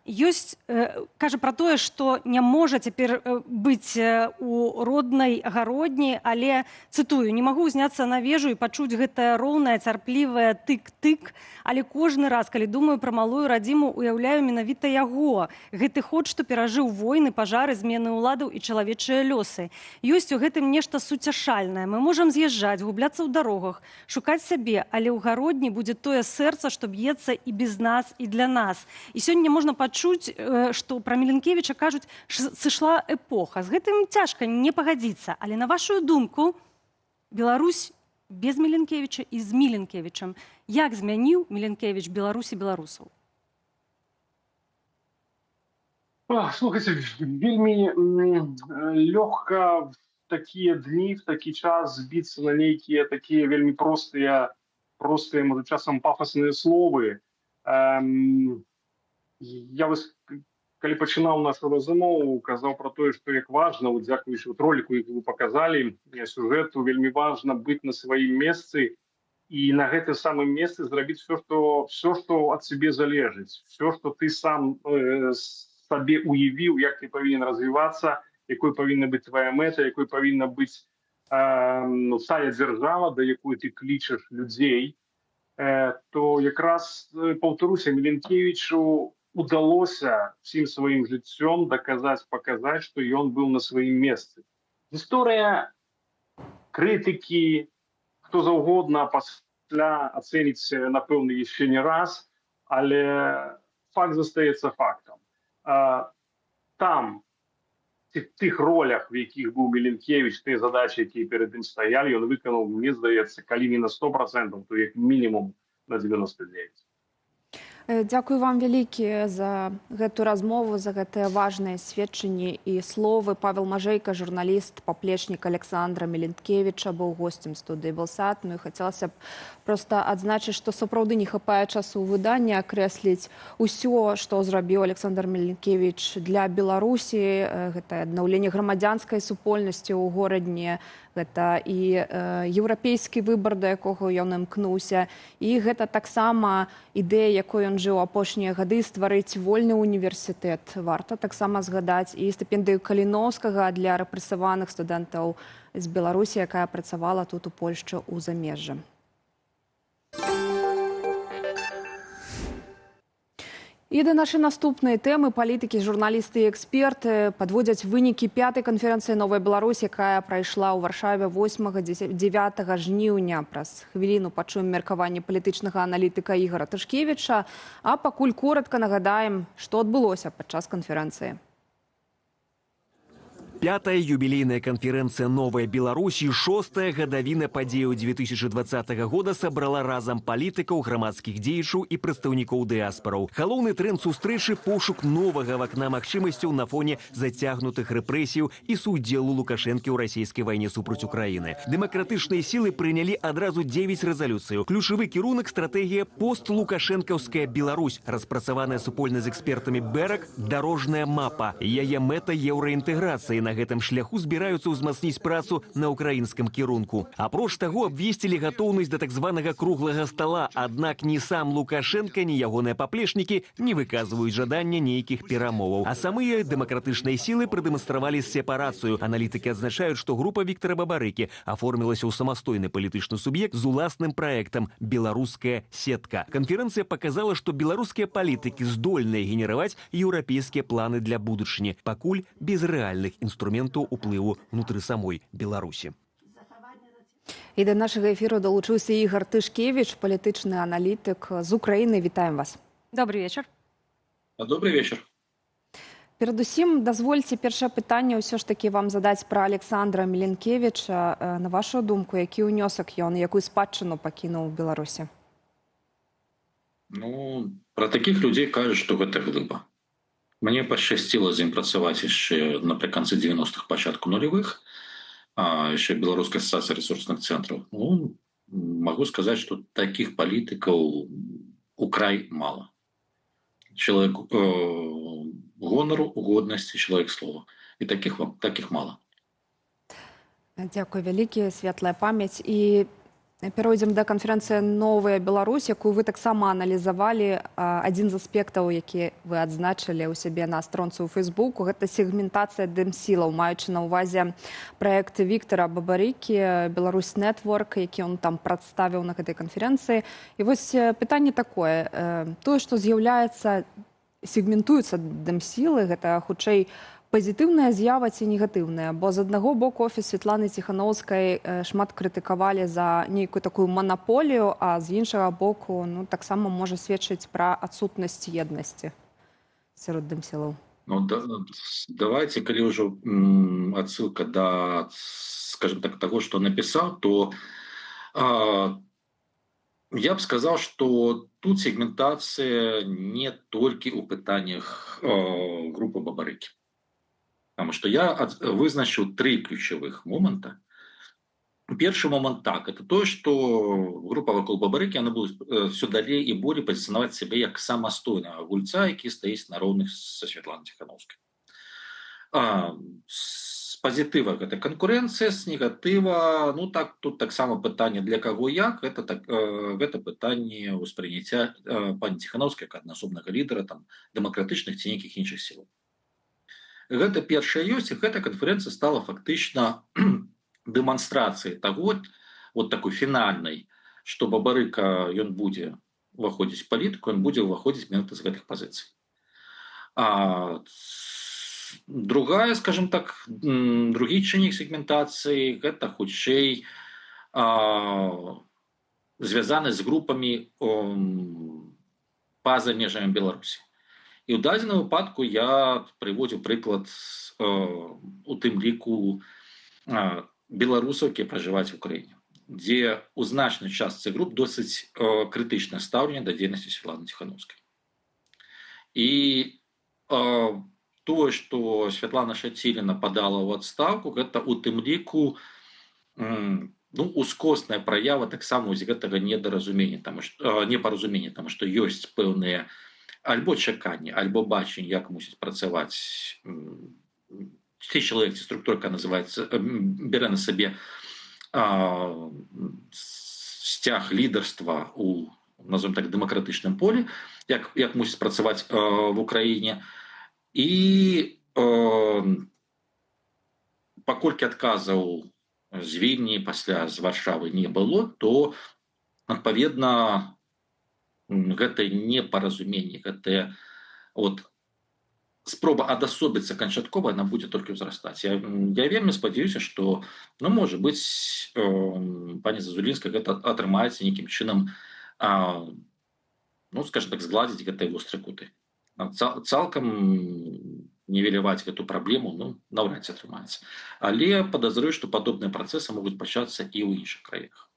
пра тое, што не можа цяпер быць у роднай гародні, але, цытую, не магу ўзняцца на вежу і пачуць гэтае роўнае, цярплівае тык-тык, але кожны раз, калі думаю пра малую радзіму, уяўляю менавіта яго. Гэты ход, што перажыў войны, пажары, змены ўладаў і чалавечыя лёсы. Ёсць у гэтым нешта суцяшальнае. Мы можам з'язджаць, губляцца ў дарогах, шукаць сябе, але ў гародні будзе тое сэрца, што б'ецца і без нас, і для нас. І сёння можна пачуць, што пра Міленкевіча кажуць, сышла эпоха. З гэтым цяжка не пагадзіцца. Але на вашу думку, Беларусь без Міленкевіча і з Міленкевічам. Як змяніў Міленкевіч Беларусь і беларусаў? Слухайте, вельмі лёгка в такія дні, в такі час збіцца на нейкія такія вельмі простыя, можа, часам пафасныя словы. Я калі пачынаў нашу размову, казаў пра тое, што як важна, дзякуючы роліку, які вы паказалі, сюжэту, вельмі важна быць на сваім месцы і на гэтым самым месцы зрабіць все, што ад сябе залежыць, все, што ты сам сабе уявіў, як ты павінен развівацца, якой павінна быць твая мэта, якой павінна быць тая дзяржава, да якой ты клічаш людзей. то якраз, паўтаруся, Міленкевічу удалося всім сваім жыццём показаць, што ён быў на сваім месцы. Гісторыя крытыкі, хто заўгодна пасля ацэніць, напэўна, яшчэ не раз, але факт застаецца фактам. Там, в тых ролях, в якіх быў Міленкевіч, тыя задачы, якія перад ім стаялі, ён выканаў, мне здаецца, калі не на 100%, то як мінімум на 99%. Дзякую вам вялікі за гэту размову, за гэтыя важныя сведчанні і словы. Павел Мажэйка, журналіст, паплечнік Александра Міленкевіча, быў госцем студыі Белсат. Ну і хацелася б проста адзначыць, што сапраўды не хапае часу ў выданні акрэсліць усё, што зрабіў Александр Міленкевіч для Беларусі. Гэта аднаўленне грамадзянскай супольнасці ў горадні, гэта і еўрапейскі выбар, да якога ён імкнуўся, і гэта таксама ідэя, якой ён жыў апошнія гады, стварыць вольны універсітэт. Варта таксама згадаць і стыпендыю Каліноўскага для рэпрэсаваных студэнтаў з Беларусі, якая працавала тут у Польшчы ў замежжы. І да нашай наступнай тэмы палітыкі, журналісты і эксперты падводзяць вынікі 5-й канферэнцыі «Новая Беларусь», якая прайшла ў Варшаве 8-9 жніўня. Праз хвіліну пачуем меркаванне палітычнага аналітыка Ігора Тышкевіча, а пакуль коратка нагадаем, што адбылося падчас канферэнцыі. 5-я юбилейная конференция «Новая Беларусь» и 6-я гадавіна падзеяў 2020 года собрала разом палітыкаў, грамадскіх дзеячаў і прадстаўнікоў дыаспараў. Галоўны тренд сустрэчы – пошук новага вакна магчымасцяў на фоне зацягнутых рэпрэсіяў і суддзелу Лукашэнкі ў расійскай вайне супраць Украіны. Дэмакратычныя сілы прынялі адразу 9 рэзалюцыяў. Ключавы кірунак – стратэгія «Постлукашэнкаўская Беларусь», распрацаваная супольна з экспертамі БЭРАК, дарожная мапа. Яе мэта еўраінтэграцыі. На гэтым шляху збіраюцца ўзмацніць працу на ўкраінскім кірунку. Апроч таго, абвесцілі гатоўнасць да так званага круглага стала, аднак ні сам Лукашенко, ні ягоныя паплечнікі не выказваюць жадання нейкіх перамоваў. А самыя дэмакратычныя сілы прадэманстравалі сепарацыю. Аналітыкі адзначаюць, што група Віктара Бабарыкі аформілася ў самастойны палітычны суб'ект з уласным праектам «Беларуская сетка». Канферэнцыя паказала, што беларускія палітыкі здольныя генераваць еўрапейскія планы для будучыні, пакуль без рэальных інструментаў уплыву внутры самой Беларусі. І да нашага эфіру далучыўся Ігор Тышкевіч, палітычны аналітык з Украіны. Вітаем вас. Добрый вечер. Добрый вечер. Перадусім, дазвольце першае пытанне ўсё ж такі вам задаць пра Александра Міленкевіча. На вашу думку, які ўнёсак ён, якую спадчыну пакінуў Беларусі? Ну, пра такіх людзей кажуць, што гэта глыба. Мне пашчасціла з ім працаваць яшчэ напрыканцы 90-х, пачатку нулевых, яшчэ Беларускай асацыяцыі рэсурсных цэнтраў. Ну, магу сказаць, што такіх палітыкаў у край мала. Чалавек гонару, годнасці, чалавек слова. І такіх мала. Дзякуй вялікі, светлая памяць. І перайдзем да канферэнцыі «Новая Беларусь», якую вы таксама аналізавалі. Адзін з аспектаў, які вы адзначылі ў сябе на стронцы ў Фейсбуку, гэта сегментацыя дэмсілаў, маючы на ўвазе праект Віктара Бабарыкі «Беларусь Нетворк», які ён там прадставіў на гэтай канферэнцыі. І вось пытанне такое. Тое, што з'яўляецца, сегментуюцца дэмсілы, гэта хутчэй пазітыўная з'ява ці негатыўная, бо з аднаго боку офіс Святланы Ціханаўскай шмат крытыкавалі за нейкую такую манаполію, а з іншага боку таксама можа сведчыць пра адсутнасць еднасці сярод дэмсілаў. Ну, давайте, калі ўжо адсылка да, скажем так, таго, што напісаў, то я б сказаў, што тут сегментацыя не толькі ў пытаннях групы Бабарыкі. Потому что я вызначил 3 ключевых момента. Первый момент так, это то, что группа вокруг Бабарыкі, она будет все далее и более позиционовать себя как самостойного гульца, який стоит на ровных со Святланой Тихановской. С позитива это конкуренция, с негатива, ну так, тут так само питание для кого як, это питание восприняття пані Тихановской как одноособного лидера, там, демократичных ці неких інших сил. Гэта першая ёсць, і гэта канферэнцыя стала фактычна дэманстрацыяй таго, вот такой фінальнай што Бабарыка ён будзе ўваходзіць у палітыку, ён будзе ўваходзіць менавіта з гэтых пазіцый. Другая, скажем так, другі чыннік сегментацыі гэта хутчэй звязаны з групамі па-за межамі Беларусі. І ў дадзеным выпадку я прыводзіў прыклад у тым ліку беларусаў, якія пражываюць у краіне, дзе ў значнай частцы груп досыць крытычнае стаўленне да дзейнасці Святланы Ціханаўскай. І тое, што Святлана Шаціліна падала ў адстаўку, гэта ў тым ліку ускосная праява таксама з гэтага непаразумення, таму што ёсць пэўныя альбо чаканні, альбо бачанні, як мусіць працаваць ці чалавек, ці структура, якая называецца, бярэ на сабе сцяг лідарства у, назовем так, дэмакратычным полі, як мусіць працаваць в Украіне. І паколькі адказаў з Вільні пасля з Варшавы не было, то адпаведна гэта непаразуменне, гэтая спроба адасобіцца канчаткова, она будзе толькі ўзрастаць. Я вельмі спадзяюся, што, можа быць, пані Зазулінская гэта атрымаецца нейкім чынам, скажем так, згладзіць гэтыя вострыя куты. Цалкам нівеляваць гэту праблему, наўрад ці атрымаецца. Але падазрую, што падобныя працэсы могуць пачацца і ў іншых краінах.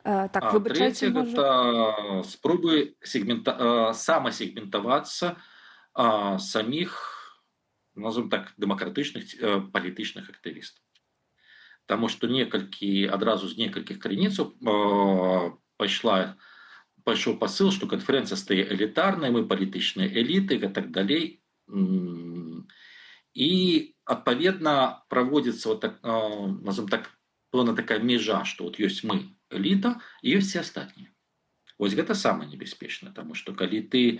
Трэцяе, гэта спробы самасегментавацца самих, назовем так, дэмакратычных палітычных актывістаў. Таму што адразу з некалькіх крыніцаў пайшоў пасыл, што канферэнцыя стае элітарнай, мы палітычныя эліты і так далей. І адпаведна праводзіцца, назовем так, пэўна такая межа, што ёсць мы, эліта, і ёсць і астатнія. Вось гэта самае небяспечнае, таму што калі ты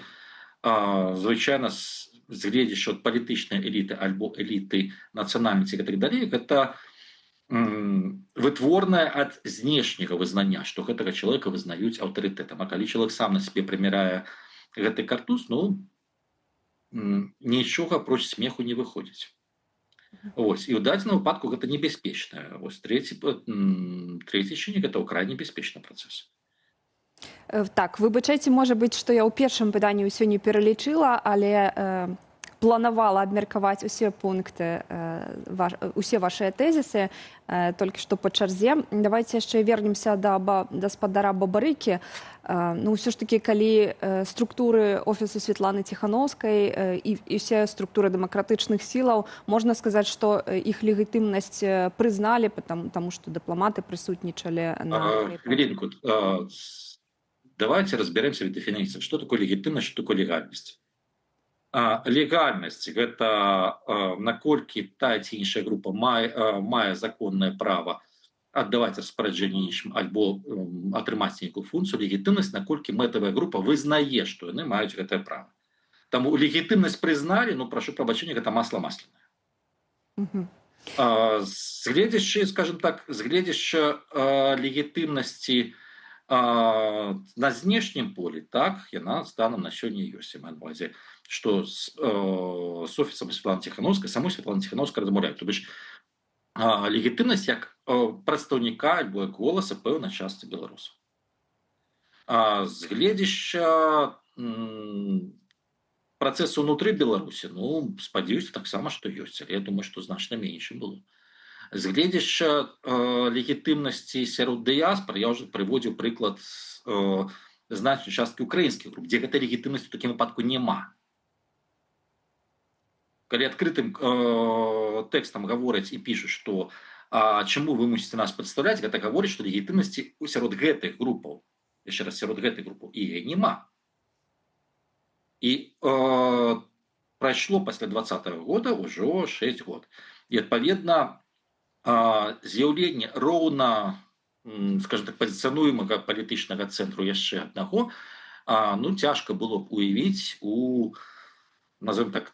звычайна згледзіш ад палітычнай эліты альбо эліты нацыянальнасці і так далей, гэта вытворнае ад знешняга вызнання, што гэтага чалавека вызнаюць аўтарытэтам. А калі чалавек сам на сябе прымярае гэты картуз, нічога апроч смеху не выходзіць. І ў дадзеным выпадку гэта небяспечна. Трэці чыннік – гэта ўкрай небяспечны працэс. Так, выбачайце, можа быць, што я ў першым пытанні ўсё не пералічыла, але планавала абмеркаваць усе пункты, усе вашыя тэзісы, толькі што па чарзе. Давайце яшчэ вернемся да гаспадара Бабарыкі. Ўсё ж такі, калі структуры офісу Святланы Ціханаўскай і ўсе структуры дэмакратычных сілаў, можна сказаць, што іх легітымнасць прызналі, таму што дыпламаты прысутнічалі на... Хвілінку. Давайте разберемся в дефиниции. Что такое легитимность, что такое легальность? Легальность – гэта наколькі тая ці іншая група мае законнае права аддаваць распараджэнне іншым альбо атрымаць нейкую функцію. Легітымнасць, наколькі мэтавая група вызнае, што яны маюць гэтае права. Таму легітымнасць прызналі, прашу прабачэння, гэта масла масляное. Згледзяшчы, скажем так, легітымнасці на знешнім полі, так, яна станам на сёння ёсць, я маю на ўвазе, што з офісам Святланы Ціханаўскай, самой Святланы Ціханаўскай размаўляюць. То бишь, легітымнасць як прадстаўніка альбо як голаса пэўнай частцы беларусаў. З гледзяшча працэсу ўнутры Беларусі, спадзяюся таксама, што ёсць, але я думаю, што значна меншым было. З гледзяшча легітымнасці сярод дыяспор, я ўжо прыводзіў прыклад значнай часткі украінскіх груп, дзе гэтай легітымнасці ў такім выпадку няма. Калі адкрытым тэкстам гавораць і пішуць, што чаму вы мусіце нас прадстаўляць, гэта гаворыць, што легітымнасці сярод гэтых групаў, яшчэ раз, сярод гэтых групаў, і яе няма. І прайшло пасля 2020 года ўжо 6 год. І адпаведна з'яўленне роўна, скажем так, пазіцыянуемага палітычнага цэнтру яшчэ аднаго, цяжка было б уявіць у, назовем так,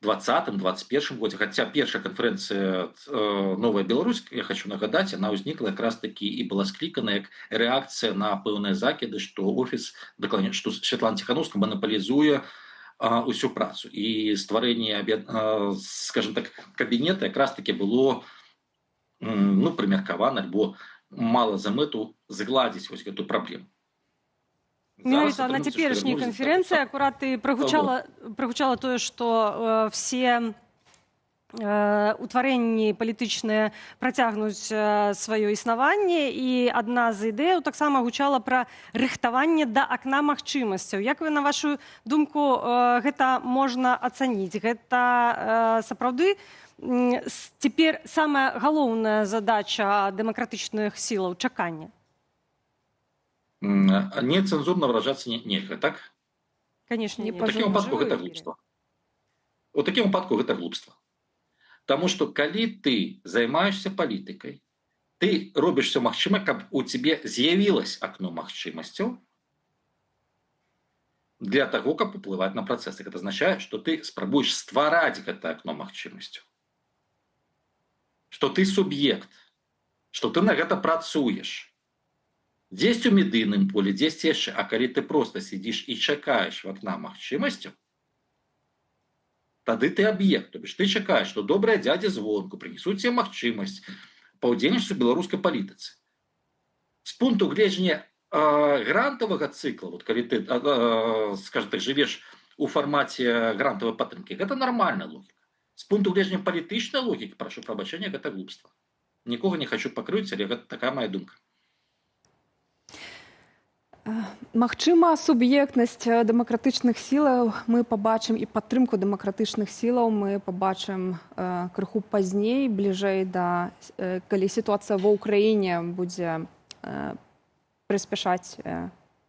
2020-2021 годзе. Хаця першая канферэнцыя «Новая Беларусь», я хочу нагадаць, она ўзнікла якраз таки і была склікана як рэакцыя на пэўныя закіды, што офіс дакладней, што Святлана Ціханаўская манапалізуе усю працу. І стварэнне, скажем так, кабінета якраз таки было прымеркавана альбо мала за мэту згладзіць вось гэту праблему. Менавіта на цяперашняй канферэнцыі акурат і прагучала тое, што все утварэнні палітычныя працягнуць сваё існаванне, і адна з ідэяў таксама гучала пра рыхтаванне да акна магчымасцяў. Як вы, на вашу думку, гэта можна ацаніць? Гэта сапраўды цяпер самая галоўная задача дэмакратычных сілаў чакання? Нецензурно выражаться нельга, так? Конечно, не. У такім выпадку гэта глупства. У такім выпадку гэта глупства. Таму што калі ты займаешься палітыкай, ты робіш все магчымае, каб у цябе з'явілось акно магчымасцяў для таго, каб уплываць на працэсы. Гэта азначае, што ты спрабуеш ствараць гэта акно магчымасцяў. Што ты суб'ект, што ты на гэта працуеш. Дзесьці ў медыйным полі, дзесьці яшчэ, а калі ты просто сидзіш і чакаеш в акна магчымасцяў, тады ты аб'ект, то бишь ты чакаеш, што добрыя дзядзі звонку прынесуць тебе магчымасць паўдзельнічаць у беларускай палітыцы. З пункту гледжання грантавага цыкла, вот калі ты, скажем так, жывеш у фармаце грантавай падтрымкі, гэта нармальная логіка. З пункту гледжання палітычнай логікі, прашу прабачэння, гэта глупства. Нікога не хочу пакрыць, але гэта такая моя думка. Магчыма, суб'ектнасць дэмакратычных сілаў мы пабачым і падтрымку дэмакратычных сілаў мы пабачым крыху пазней, бліжэй да, калі сітуацыя ва ўкраіне будзе прыспяшаць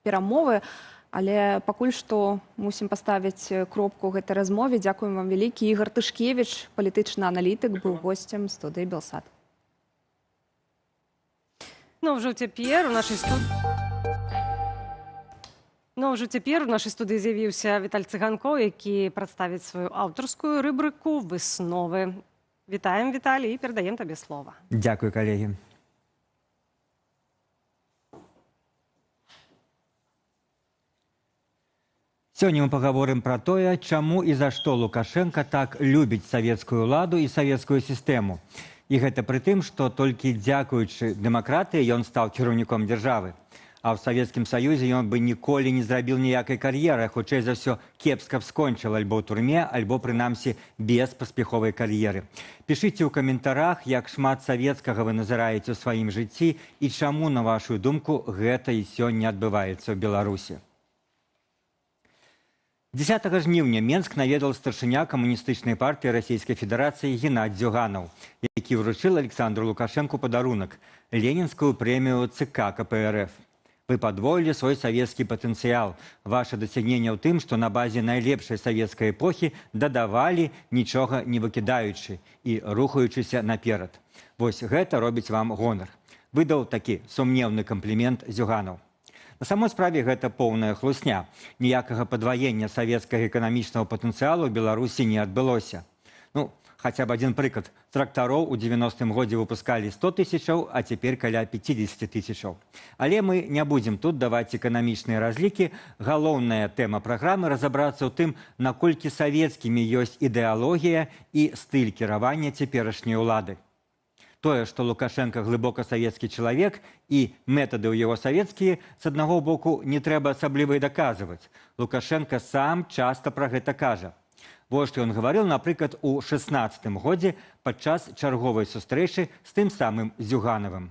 перамовы, але пакуль што мусім паставіць кропку ў гэтай размове. Дзякуем вам вялікі. Ігор Тышкевіч, палітычны аналітык, быў госцем студыі Белсат. Ну, ўжо цяпер у нашай студыі з'явіўся Віталь Цыганкоў, які прадставіць сваю аўтарскую рубрыку «Высновы». Вітаем, Віталій, і перадаем табе слова. Дзякуй, калегі. Сёння мы пагаворым пра тое, чаму і за што Лукашенка так любіць савецкую ўладу і савецкую сістэму. І гэта пры тым, што толькі дзякуючы дэмакратыі ён стаў кіраўніком дзяржавы. А ў Савецкім Саюзе ён бы ніколі не зрабіў ніякай кар'еры, хутчэй за ўсё кепска б скончыў альбо ў турме, альбо, прынамсі, без паспяховай кар'еры. Пішыце ў каментарах, як шмат савецкага вы назіраеце ў сваім жыцці і чаму, на вашу думку, гэта і сёння адбываецца ў Беларусі. 10 жніўня Менск наведал старшыня камуністычнай партыі Расійскай Федэрацыі Геннадзь Зюганаў, які ўручыў Александру Лукашенку падарунак – ленінскую прэмію ЦК КПРФ. Вы падвоілі свой савецкі патэнцыял. Ваше дасягненне ў тым, што на базе найлепшай савецкай эпохі дадавалі, нічога не выкідаючы і рухаючыся наперад. Вось гэта робіць вам гонар. Выдаў такі сумнеўны камплімент Зюганаў. На самой справе гэта поўная хлусня. Ніякага падваення савецкага эканамічнага патэнцыялу ў Беларусі не адбылося. Хаця б адзін прыклад. Трактароў у 90-м годзе выпускалі 100 тысячаў, а цяпер каля 50 тысячаў. Але мы не будзем тут даваць эканамічныя разлікі. Галоўная тэма праграмы разабрацца ў тым, наколькі савецкімі ёсць ідэалогія і стыль кіравання цяперашняй улады. Тое, што Лукашенка глыбока савецкі чалавек і метады ў яго савецкія, з аднаго боку, не трэба асабліва і даказваць. Лукашенка сам часта пра гэта кажа. Вот што ён гаварыў, напрыклад, у 16-м годзе падчас чарговай сустрэчы з тым самым Зюганавым.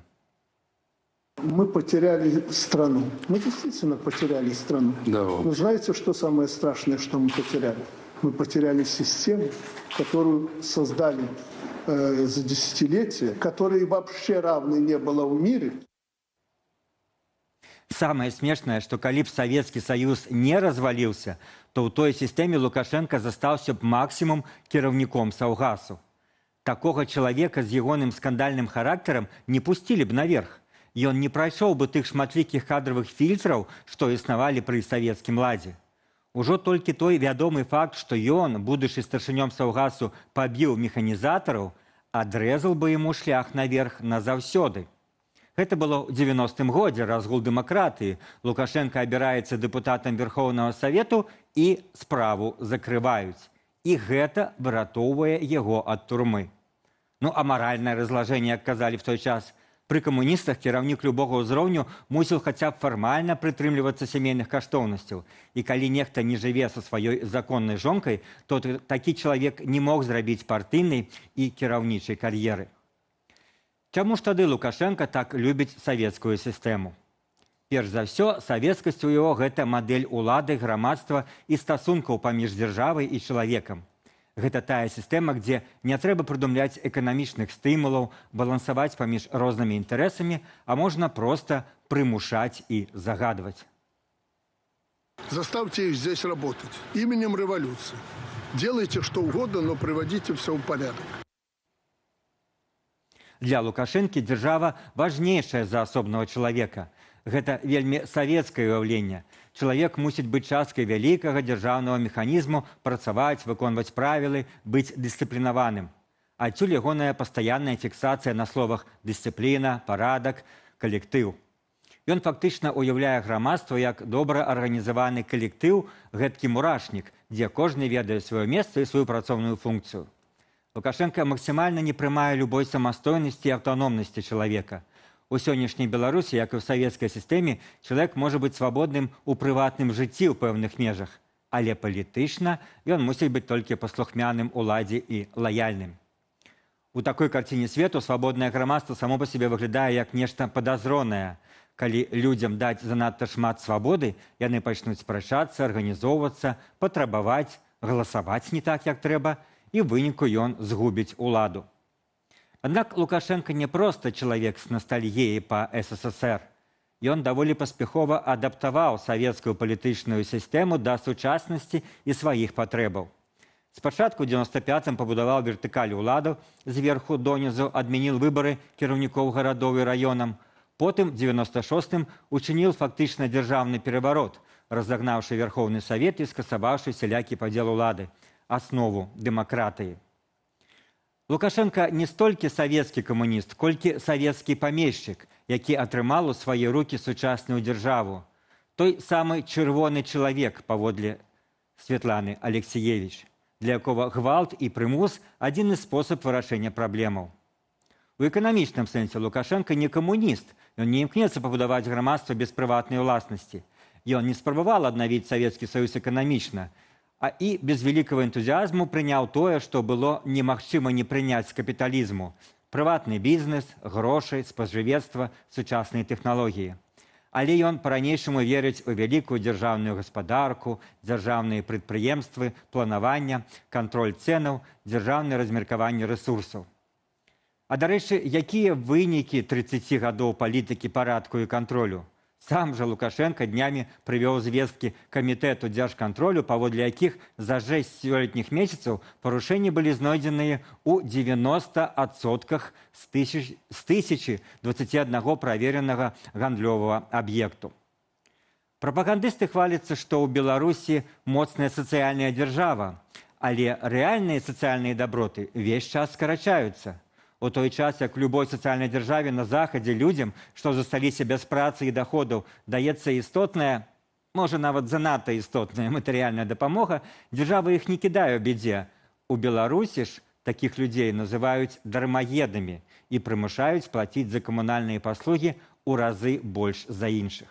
Мы потеряли страну. Мы действительно потеряли страну. Да. Но знаете, что самое страшное, что мы потеряли? Мы потеряли систему, которую создали за десятилетия, которой вообще равной не было в мире. Самае смешнае, што калі б Савецкі Саюз не разваліўся, то ў той сістэме Лукашенка застаўся б максімум кіраўніком Саўгасу. Такога чалавека з ягоным скандальным характарам не пусцілі б наверх. Ён не прайшоў бы тых шматлікіх кадравых фільтраў, што існавалі пры савецкім ладзе. Ужо толькі той вядомы факт, што ён, будучы старшынём Саўгасу, пабіў механізатараў, адрэзал бы яму шлях наверх назаўсёды. Гэта было ў 90-м годзе, разгул дэмакратыі. Лукашенко абіраецца дэпутатам Верхоўнага Савету і справу закрываюць. І гэта выратоўвае яго ад турмы. Ну, а маральнае разлажэнне, як казалі в той час, пры камуністах кіраўнік любога ўзроўню мусіў хаця б фармальна прытрымлівацца сямейных каштоўнасцяў. І калі нехта не жыве са сваёй законнай жонкай, то такі чалавек не мог зрабіць партыйнай і кіраўнічай кар'еры. Чаму ж тады Лукашенко так любіць савецкую сістэму? Перш за ўсё, савецкасць у яго гэта мадэль улады, грамадства і стасункаў паміж дзяржавай і чалавекам. Гэта тая сістэма, дзе не трэба прыдумляць эканамічных стымулаў, балансаваць паміж рознымі інтарэсамі, а можна проста прымушаць і загадваць. Заставьте их здесь работать именем революции. Делайте что угодно, но приводите все в порядок. Для Лукашэнкі дзяржава важнейшая за асобнага чалавека. Гэта вельмі савецкае ўяўленне. Чалавек мусіць быць часткай вялікага дзяржаўнага механізму, працаваць, выконваць правілы, быць дысцыплінаваным. Адсюль ягоная пастаянная фіксацыя на словах дысцыпліна, парадак, калектыў. Ён фактычна ўяўляе грамадства як добра арганізаваны калектыў, гэткі мурашнік, дзе кожны ведае сваё месца і сваю працоўную функцыю. Лукашенко максімальна не прымае любой самастойнасці і аўтаномнасці чалавека. У сённяшняй Беларусі, як і ў савецкай сістэме, чалавек можа быць свабодным у прыватным жыцці ў пэўных межах, але палітычна ён мусіць быць толькі паслухмяным уладзе і лаяльным. У такой карціне свету свабоднае грамадства само па сабе выглядае як нешта падазронае. Калі людзям даць занадта шмат свабоды, яны пачнуць спрачацца, арганізоўвацца, патрабаваць, галасаваць не так, як трэба, і ў выніку ён згубіць уладу. Аднак Лукашенко не проста чалавек з настальгіяй па СССР. Ён даволі паспяхова адаптаваў савецкую палітычную сістэму да сучаснасці і сваіх патрэбаў. Спачатку ў 95-м пабудаваў вертыкаль уладу, зверху донізу адмяніл выбары кіраўнікоў гарадоў і раёнам. Потым, у 96-м, учыніл фактычна дзяржаўны пераварот, разагнаўшы Верхоўны Савет і скасаваўшы сялякі падзел улады, аснову дэмакратыі. Лукашенко не столькі савецкі камуніст, колькі савецкі памешчык, які атрымаў у свае рукі сучасную дзяржаву. Той самы чырвоны чалавек, паводле Светланы Алексеевич, для якога гвалт і прымус – адзіны спосаб вырашэння праблемаў. У эканамічным сэнсе Лукашенко не камуніст, ён не імкнецца пабудаваць грамадства без прыватнай уласнасці. Ён не спрабаваў аднавіць Савецкі Саюз эканамічна, а і без вялікага энтузіазму прыняў тое, што было немагчыма не прыняць з капіталізму – прыватны бізнес, грошы, спажывецтва, сучасныя тэхналогіі. Але ён па-ранейшаму верыць у вялікую дзяржаўную гаспадарку, дзяржаўныя прадпрыемствы, планавання, кантроль цэнаў, дзяржаўнае размеркаванне рэсурсаў. А, дарэчы, якія вынікі 30 гадоў палітыкі парадку і кантролю? Сам жа Лукашенко днямі прывёў звесткі камітэту дзяржкантролю, паводле якіх за 6 сёлетніх месяцаў парушэнні былі знойдзеныя ў 90% з 1021 праверенага гандлёвага аб'екту. Прапагандысты хваляцца, што ў Беларусі моцная сацыяльная дзяржава, але рэальныя сацыяльныя даброты ўвесь час скарачаюцца. У той час, як у любой сацыяльнай дзяржаве на захадзе людзям, што засталіся без працы і даходаў, даецца істотная, можа нават занадта істотная матэрыяльная дапамога, дзяржава іх не кідае ў бядзе. У Беларусі ж такіх людзей называюць дармаедамі і прымушаюць плаціць за камунальныя паслугі ў разы больш за іншых.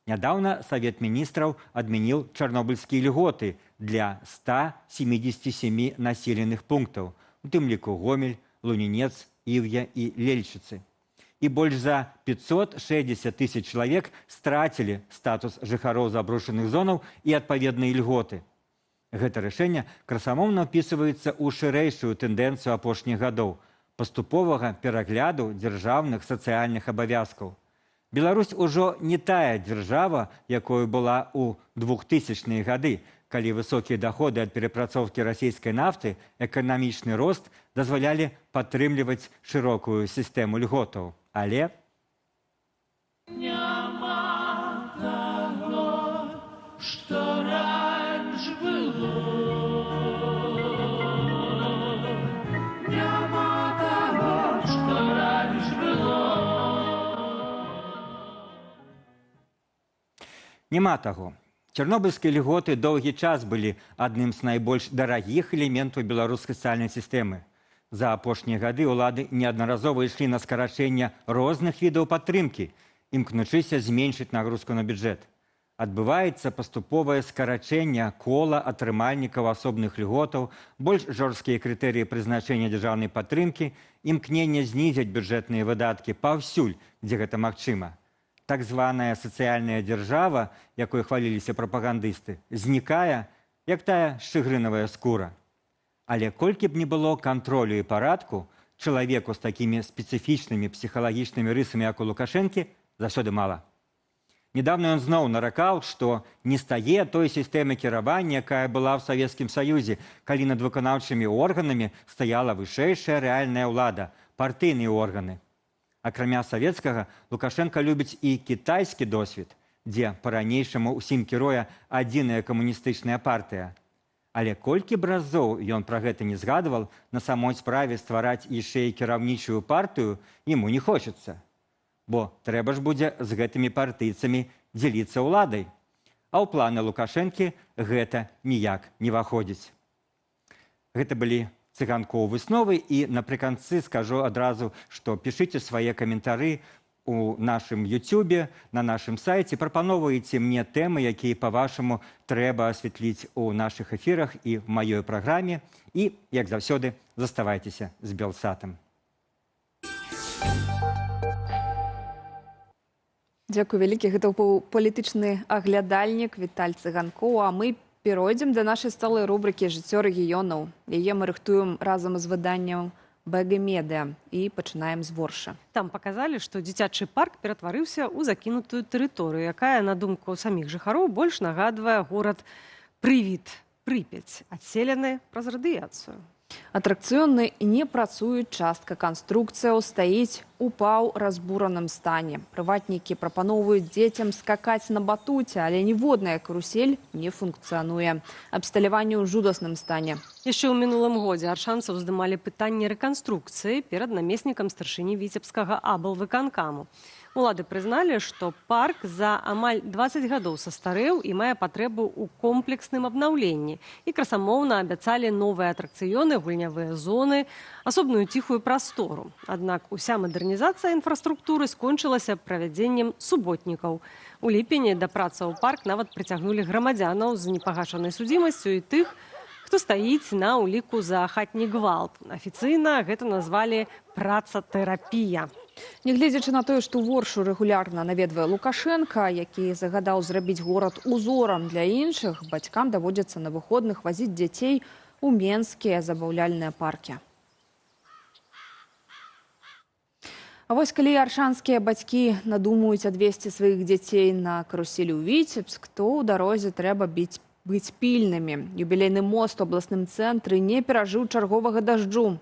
Нядаўна Савет міністраў адмяніў чарнобыльскія льготы для 177 населеных пунктаў, у тым ліку Гомель, Лунінец, Ів'я і Лельчыцы. І больш за 560 000 чалавек страцілі статус жыхароў заброшаных зонаў і адпаведныя льготы. Гэта рашэнне красамоўна ўпісваецца ў шырэйшую тэндэнцыю апошніх гадоў паступовага перагляду дзяржаўных сацыяльных абавязкаў. Беларусь ужо не тая дзяржава, якою была ў 2000-е гады, калі высокія даходы ад перапрацоўкі расійскай нафты, эканамічны рост дазвалялі падтрымліваць шырокую сістэму льготаў. Але няма таго, што Няма таго. Чарнобыльскія льготы доўгі час былі адным з найбольш дарагіх элементаў беларускай сацыяльнай сістэмы. За апошнія гады ўлады неаднаразова ішлі на скарачэнне розных відаў падтрымкі, імкнучыся зменшыць нагрузку на бюджэт. Адбываецца паступовае скарачэнне кола атрымальнікаў асобных льготаў, больш жорсткія крытэрыі прызначэння дзяржаўнай падтрымкі, імкненне знізіць бюджэтныя выдаткі паўсюль, дзе гэта магчыма. Так званая сацыяльная дзяржава, якой хваліліся прапагандысты, знікае, як тая шчыгрынавая скура. Але колькі б не было кантролю і парадку, чалавеку з такімі спецыфічнымі псіхалагічнымі рысамі, як у Лукашэнкі, заўсёды мала. Недавно ён зноў наракаў, што не стае той сістэмы кіравання, якая была ў Савецкім Саюзе, калі над выканаўчымі органамі стаяла вышэйшая рэальная ўлада, партыйныя органы. Акрамя савецкага, Лукашенко любіць і кітайскі досвед, дзе па-ранейшаму ўсім кіруе адзіная камуністычная партыя. Але колькі б разоў ён пра гэта не згадваў, на самой справе ствараць яшчэ і кіраўнічую партыю яму не хочацца. Бо трэба ж будзе з гэтымі партыйцамі дзеліцца ўладай. А ў планы Лукашэнкі гэта ніяк не выходзіць. Гэта былі цыганкоў высновы, і напрыканцы скажу адразу, што пішыце свае каментары у нашым Ютубе, на нашым сайце, прапаноўваеце мне тэмы, якія, па-вашаму, трэба асветліць у нашых эфірах і в маёй праграме. І, як заўсёды, заставайцеся з Белсатам. Дзякуй вялікі. Гэта быў палітычны аглядальнік Віталь Цыганкоў, а мы перайдзем да нашай сталай рубрыкі «Жыццё рэгіёнаў». Яе мы рыхтуем разам з выданнем БГ Медыа і пачынаем з Ворша. Там паказалі, што дзіцячы парк ператварыўся ў закінутую тэрыторыю, якая, на думку саміх жыхароў, больш нагадвае горад Прывід, Прыпяць, адселены праз радыяцыю. Атракцыёны не працуюць, частка канструкцыяў стаіць у паўразбураным стане. Прыватнікі прапаноўваюць дзецям скакаць на батуце, але ніводная карусель не функцыянуе. Абсталяванне ў жудасным стане. Яшчэ ў мінулым годзе аршанцаў здымалі пытанне рэканструкцыі перад намеснікам старшыні віцебскага аблвыканкаму. Улады прызналі, што парк за амаль 20 гадоў састарэў і мае патрэбу ў комплексным абнаўленні. І красамоўна абяцалі новыя атракцыёны, гульнявыя зоны, асобную ціхую прастору. Аднак уся мадэрнізацыя інфраструктуры скончылася правядзеннем суботнікаў. У ліпені да працы ў парк нават прыцягнулі грамадзянаў з непагашанай судзімасцю і тых, хто стаіць на ўліку за хатні гвалт. Афіцыйна гэта назвалі працатэрапія. Нягледзячы на тое, што Воршу рэгулярна наведвае Лукашенка, які загадаў зрабіць горад узорам для іншых, бацькам даводзіцца на выходных вазіць дзяцей у менскія забаўляльныя паркі. А вось калі аршанскія бацькі надумаюць адвезці сваіх дзяцей на каруселі ў Віцебск, то ў дарозе трэба быць пільнымі. Юбілейны мост у абласным цэнтры не перажыў чарговага дажджу.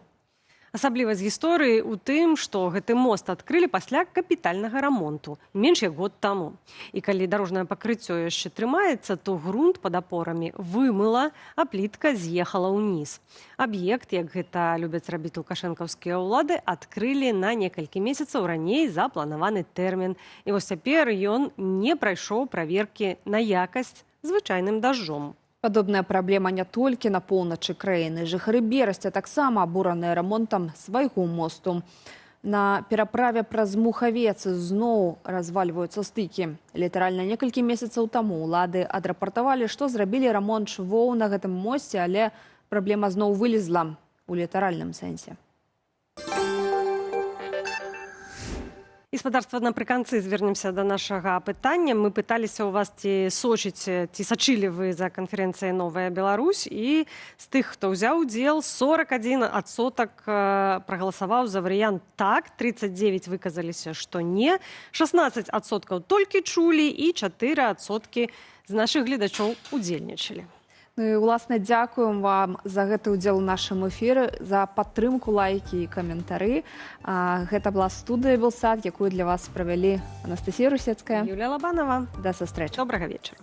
Асаблівасць гісторыі ў тым, што гэты мост адкрылі пасля капітальнага рамонту, менш як год таму. І калі дарожнае пакрыццё яшчэ трымаецца, то грунт пад апорамі вымыла, а плітка з'ехала ўніз. Аб'ект, як гэта любяць рабіць лукашэнкаўскія ўлады, адкрылі на некалькі месяцаў раней за планаваны тэрмін. І вось цяпер ён не прайшоў праверкі на якасць звычайным дажджом. Падобная праблема не толькі на поўначы краіны. Жыхары Берасця таксама абураныя рамонтам свайго мосту. На пераправе праз Мухавец зноў развальваюцца стыкі. Літаральна некалькі месяцаў таму ўлады адрапартавалі, што зрабілі рамонт швоў на гэтым мосце, але праблема зноў вылезла у літаральным сэнсе. І, спадарства, напрыканцы звернемся да нашага пытання. Мы пыталіся ў вас, ці сачылі вы за канферэнцыяй «Новая Беларусь», і з тых, хто ўзяў удзел, 41% прагаласаваў за варыянт «так», 39% выказаліся, што не, 16% толькі чулі і 4% з нашых гледачоў удзельнічалі. Ну і, уласна, дзякуем вам за гэты ўдзел у нашым эфіры, за падтрымку, лайкі і каментары. Гэта была студыя «Белсат», якую для вас правялі Анастасія Русецкая. Юлія Лабанова. Да сустрэчы. Добрага вечара.